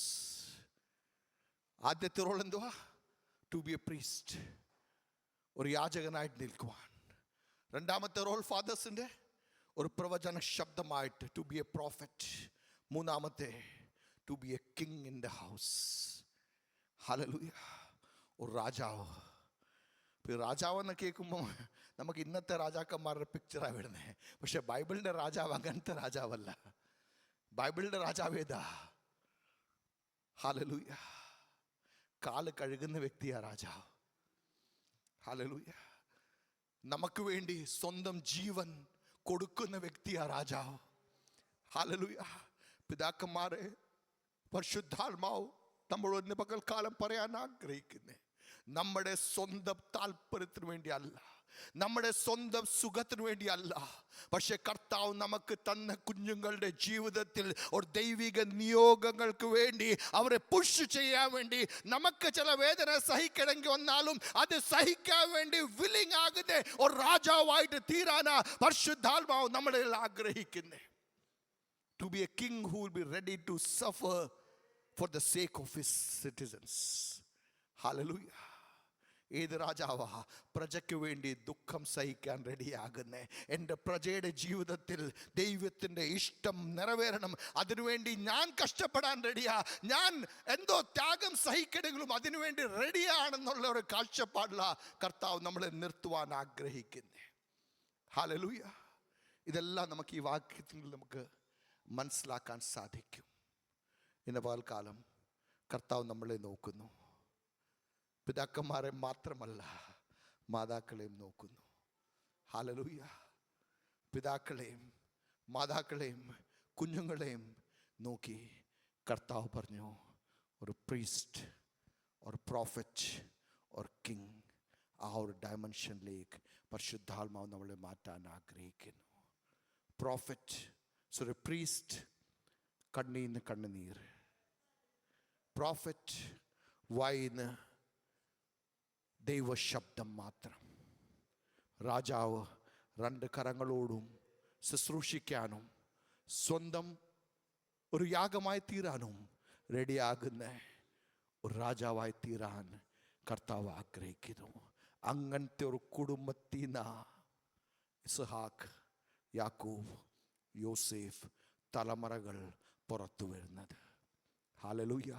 ആദ്യത്തെ റോൾ എന്തുവാ? ടു ബി എ പ്രീസ്റ്റ്, ഒരു യാചകനായിട്ട് നിൽക്കുവാൻ. രണ്ടാമത്തെ റോൾ ഫാദേഴ്സിന്റെ ഒരു പ്രവചന ശബ്ദമായിട്ട്, ടു ബി എ പ്രോഫറ്റ്. മൂന്നാമത്തെ, to be a king in the house. Hallelujah. ഒരു രാജാവ്. രാജാവ് എന്ന് കേൾക്കുമ്പോൾ നമുക്ക് ഇന്നത്തെ രാജാക്കന്മാരുടെ പിക്ചറാണ് വരുന്നത്. പക്ഷെ ബൈബിളിന്റെ രാജാവ് അങ്ങനത്തെ രാജാവല്ല. ബൈബിളിന്റെ രാജാവ് ഏതാ? ഹല്ലേലൂയ. കാല് കഴുകുന്ന വ്യക്തിയാ രാജാവ്. ഹല്ലേലൂയ. നമുക്ക് വേണ്ടി സ്വന്തം ജീവൻ കൊടുക്കുന്ന വ്യക്തിയാ രാജാവ്. ഹല്ലേലൂയ. പിതാക്കന്മാരെ പരിശുദ്ധാത്മാവ് നമ്മളൊന്ന് പകൽക്കാലം പറയാൻ ആഗ്രഹിക്കുന്നത്, നമ്മുടെ സ്വന്തം താല്പര്യത്തിന് വേണ്ടി അല്ല, നമ്മുടെ സ്വന്തം സുഖത്തിന് വേണ്ടി അല്ല, പക്ഷെ കർത്താവ് നമുക്ക് തന്ന കുഞ്ഞുങ്ങളുടെ ജീവിതത്തിൽ ഒരു ദൈവിക നിയോഗങ്ങൾക്ക് വേണ്ടി അവരെ പുഷ് ചെയ്യാൻ വേണ്ടി, നമുക്ക് ചില വേദന സഹിക്കണമെങ്കിൽ വന്നാലും അത് സഹിക്കാൻ വേണ്ടി വില്ലിങ് ആകുന്ന ഒരു രാജാവായിട്ട് തീരാനാ പരിശുദ്ധാത്മാവ് നമ്മളെ ആഗ്രഹിക്കുന്നത്. To be a king who will be ready to suffer for the sake of his citizens. Hallelujah. ഏത് രാജാവാ പ്രജയ്ക്ക് വേണ്ടി ദുഃഖം സഹിക്കാൻ റെഡിയാകുന്നേ? എൻ്റെ പ്രജയുടെ ജീവിതത്തിൽ ദൈവത്തിൻ്റെ ഇഷ്ടം നിറവേറണം, അതിനുവേണ്ടി ഞാൻ കഷ്ടപ്പെടാൻ റെഡിയാ, ഞാൻ എന്തോ ത്യാഗം സഹിക്കണമെങ്കിലും അതിനുവേണ്ടി റെഡിയാണെന്നുള്ള ഒരു കാഴ്ചപ്പാടില കർത്താവ് നമ്മളെ നിർത്തുവാൻ ആഗ്രഹിക്കുന്നേ. ഹല്ലേലൂയ. ഇതെല്ലാം നമുക്ക് ഈ വാക്യത്തിൽ നമുക്ക് മനസ്സിലാക്കാൻ സാധിക്കും. ഇന്ന് പകൽക്കാലം കർത്താവ് നമ്മളെ നോക്കുന്നു. പിതാക്കന്മാരെ മാത്രമല്ല, മാതാക്കളെയും നോക്കുന്നു. ഹല്ലേലൂയ. പിതാക്കളെയും മാതാക്കളെയും കുഞ്ഞുങ്ങളെയും നോക്കി കർത്താവ് പറഞ്ഞു, ഒരു പ്രീസ്റ്റ്, ഒരു പ്രോഫറ്റ്, ഒരു കിങ്. ആ ഒരു ഡയമെൻഷനിലേക്ക് പരിശുദ്ധാത്മാവ് നമ്മളെ മാറ്റാൻ ആഗ്രഹിക്കുന്നു. പ്രോഫറ്റ്, ഒരു പ്രീസ്റ്റ്, കണ്ണീന്ന് കണ്ണുനീർ. പ്രോഫറ്റ്, വായിന്ന് ദൈവശബ്ദം മാത്രം. രാജാവ് രണ്ട് കരങ്ങളോടും ശുശ്രൂഷിക്കാനും സ്വന്തം ഒരു യാഗമായി തീരാനും റെഡിയാകുന്ന ഒരു രാജാവായി തീരാൻ കർത്താവ് ആഗ്രഹിക്കുന്നു. അങ്ങനത്തെ ഒരു കുടുംബത്തിൽ നിന്നാണ് ഇസ്ഹാക്ക്, യാക്കൂബ്, യോസേഫ് തലമുറകൾ പുറത്തു വരുന്നത്. ഹല്ലേലൂയ.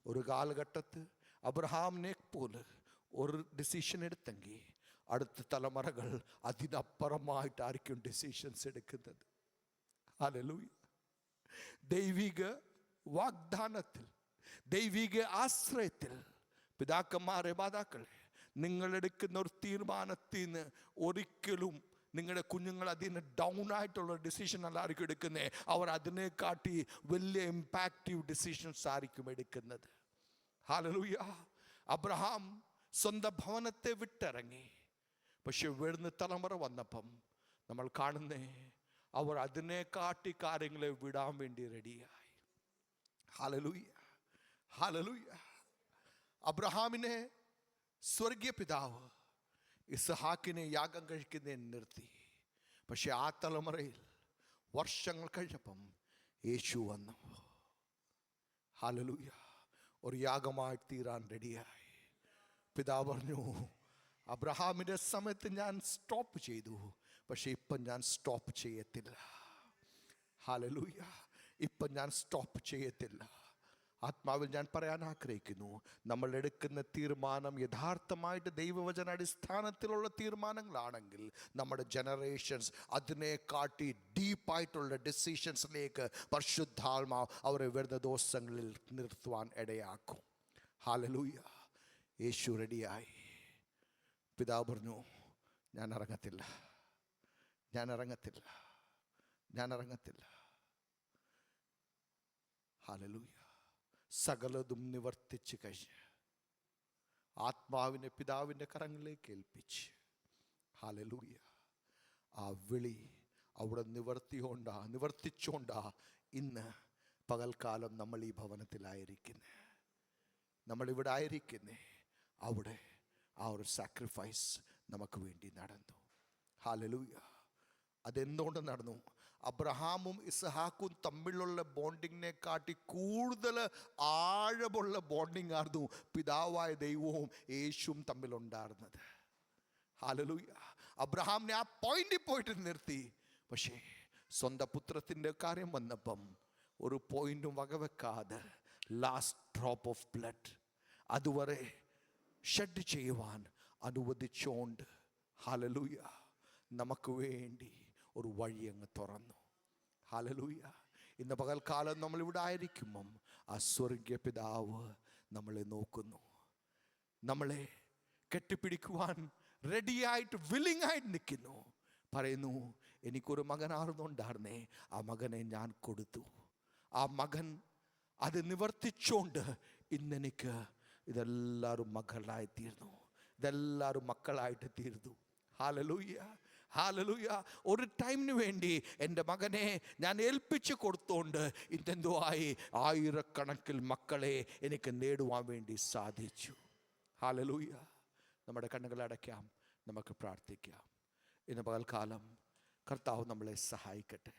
ഒരു കാലഘട്ടത്ത് അബ്രഹാമിനെ പോലെ ഒരു ഡിസിഷൻ എടുത്തെങ്കിൽ അടുത്ത തലമുറകൾ അതിനപ്പുറമായിട്ടായിരിക്കും ഡിസിഷൻസ് എടുക്കുന്നത്. ഹല്ലേലൂയ. ദൈവിക വാഗ്ദാനത്തിൽ, ദൈവിക ആശ്രയത്തിൽ പിതാക്കന്മാരെ, മാതാക്കളെ, നിങ്ങളെടുക്കുന്ന ഒരു തീരുമാനത്തിൽ നിന്ന് ഒരിക്കലും നിങ്ങളുടെ കുഞ്ഞുങ്ങൾ അതിന് ഡൗൺ ആയിട്ടുള്ള ഡിസിഷൻ അല്ലായിരിക്കും എടുക്കുന്നത്. അവർ അതിനെക്കാട്ടി വലിയ ഇമ്പാക്റ്റീവ് ഡിസിഷൻസ് ആയിരിക്കും എടുക്കുന്നത്. ഹല്ലേലൂയ. അബ്രഹാം സ്വന്തം ഭവനത്തെ വിട്ടിറങ്ങി. പക്ഷെ വരുന്ന തലമുറ വന്നപ്പം നമ്മൾ കാണുന്നേ, അവർ അതിനെക്കാട്ടി കാര്യങ്ങളെ വിടാൻ വേണ്ടി റെഡിയായി. ഹല്ലേലൂയ. ഹല്ലേലൂയ. അബ്രഹാമിനെ സ്വർഗീയ പിതാവ് ഇസ്ഹാക്കിനെ യാഗം കഴിക്കുന്നതിന് നിർത്തി. പക്ഷെ ആ തലമുറയിൽ വർഷങ്ങൾ കഴിഞ്ഞപ്പം യേശു വന്നു. ഹല്ലേലൂയ. ഒരു യാഗമായി തീരാൻ റെഡിയായി. പിതാവ് പറഞ്ഞു, അബ്രഹാമിൻ്റെ സമയത്ത് ഞാൻ സ്റ്റോപ്പ് ചെയ്തു, പക്ഷെ ഇപ്പം ഞാൻ സ്റ്റോപ്പ് ചെയ്യത്തില്ല. ഹല്ലേലൂയ. ഇപ്പം ഞാൻ സ്റ്റോപ്പ് ചെയ്യത്തില്ല. ആത്മാവിൽ ഞാൻ പറയാൻ ആഗ്രഹിക്കുന്നു, നമ്മൾ എടുക്കുന്ന തീരുമാനം യഥാർത്ഥമായിട്ട് ദൈവവചന അടിസ്ഥാനത്തിലുള്ള തീരുമാനങ്ങളാണെങ്കിൽ നമ്മുടെ ജനറേഷൻസ് അതിനെക്കാട്ടി ഡീപ്പായിട്ടുള്ള ഡിസിഷൻസിലേക്ക് പരിശുദ്ധാത്മാവ് അവരെ വരുന്ന ദിവസങ്ങളിൽ നിർത്തുവാൻ ഇടയാക്കും. ഹല്ലേലൂയ. യേശു റെഡിയായി. പിതാവ് പറഞ്ഞു, ഞാൻ ഇറങ്ങത്തില്ല, ഞാൻ ഇറങ്ങത്തില്ല, ഞാൻ ഇറങ്ങത്തില്ല. ഹല്ലേലൂയ. സകലതും നിവർത്തിച്ച് കഴിഞ്ഞ് ആത്മാവിനെ പിതാവിൻ്റെ കരങ്ങളിലേക്ക് ഏൽപ്പിച്ച്, ഹല്ലേലൂയ, ആ വിളി അവിടെ നിവർത്തിച്ചോണ്ടാ ഇന്ന് പകൽക്കാലം നമ്മൾ ഈ ഭവനത്തിലായിരിക്കുന്നേ, നമ്മളിവിടെ ആയിരിക്കുന്നേ. അവിടെ ആ ഒരു സാക്രിഫൈസ് നമുക്ക് വേണ്ടി നടന്നു. ഹല്ലേലൂയ. അതെന്തുകൊണ്ട് നടന്നു? അബ്രഹാമും ഇസ്ഹാക്കും തമ്മിലുള്ള ബോണ്ടിങ്ങിനെ കാട്ടി കൂടുതൽ ആഴമുള്ള ബോണ്ടിങ് ആയിരുന്നു പിതാവായ ദൈവവും യേശുവും തമ്മിലുണ്ടായിരുന്നത്. ഹല്ലേലൂയ. അബ്രഹാമിനെ ആ പോയിന്റിൽ പോയിട്ട് നിർത്തി. പക്ഷേ സ്വന്തം പുത്രത്തിൻ്റെ കാര്യം വന്നപ്പം ഒരു പോയിന്റും വകവെക്കാതെ ലാസ്റ്റ് ഡ്രോപ്പ് ഓഫ് ബ്ലഡ് അതുവരെ ഷെഡ് ചെയ്യുവാൻ അനുവദിച്ചോണ്ട്, ഹല്ലേലൂയ, നമുക്ക് വേണ്ടി ഒരു വഴി അങ്ങ് തുറന്നു. ഹല്ലേലൂയ. ഇന്ന് പകൽക്കാലം നമ്മളിവിടെ ആയിരിക്കുമ്പം ആ സ്വർഗീയ പിതാവ് നമ്മളെ നോക്കുന്നു, നമ്മളെ കെട്ടിപ്പിടിക്കുവാൻ റെഡിയായിട്ട് വില്ലിംഗ് ആയിട്ട് നിൽക്കുന്നു. പറയുന്നു, എനിക്കൊരു മകനാർന്നുണ്ടായിരുന്നേ, ആ മകനെ ഞാൻ കൊടുത്തു. ആ മകൻ അത് നിവർത്തിച്ചോണ്ട് ഇന്നെനിക്ക് ഇതെല്ലാവരും മകളായി തീർന്നു, ഇതെല്ലാവരും മക്കളായിട്ട് തീർന്നു. ഹല്ലേലൂയ. ഹല്ലേലൂയ. ഒരു ടൈമിന് വേണ്ടി എൻ്റെ മകനെ ഞാൻ ഏൽപ്പിച്ച് കൊടുത്തോണ്ട് ഇന്നെന്തോ ആയി, ആയിരക്കണക്കിൽ മക്കളെ എനിക്ക് നേടുവാൻ വേണ്ടി സാധിച്ചു. ഹല്ലേലൂയ. നമ്മുടെ കണ്ണുകൾ അടയ്ക്കാം, നമുക്ക് പ്രാർത്ഥിക്കാം. ഇന്ന് പകൽക്കാലം കർത്താവ് നമ്മളെ സഹായിക്കട്ടെ.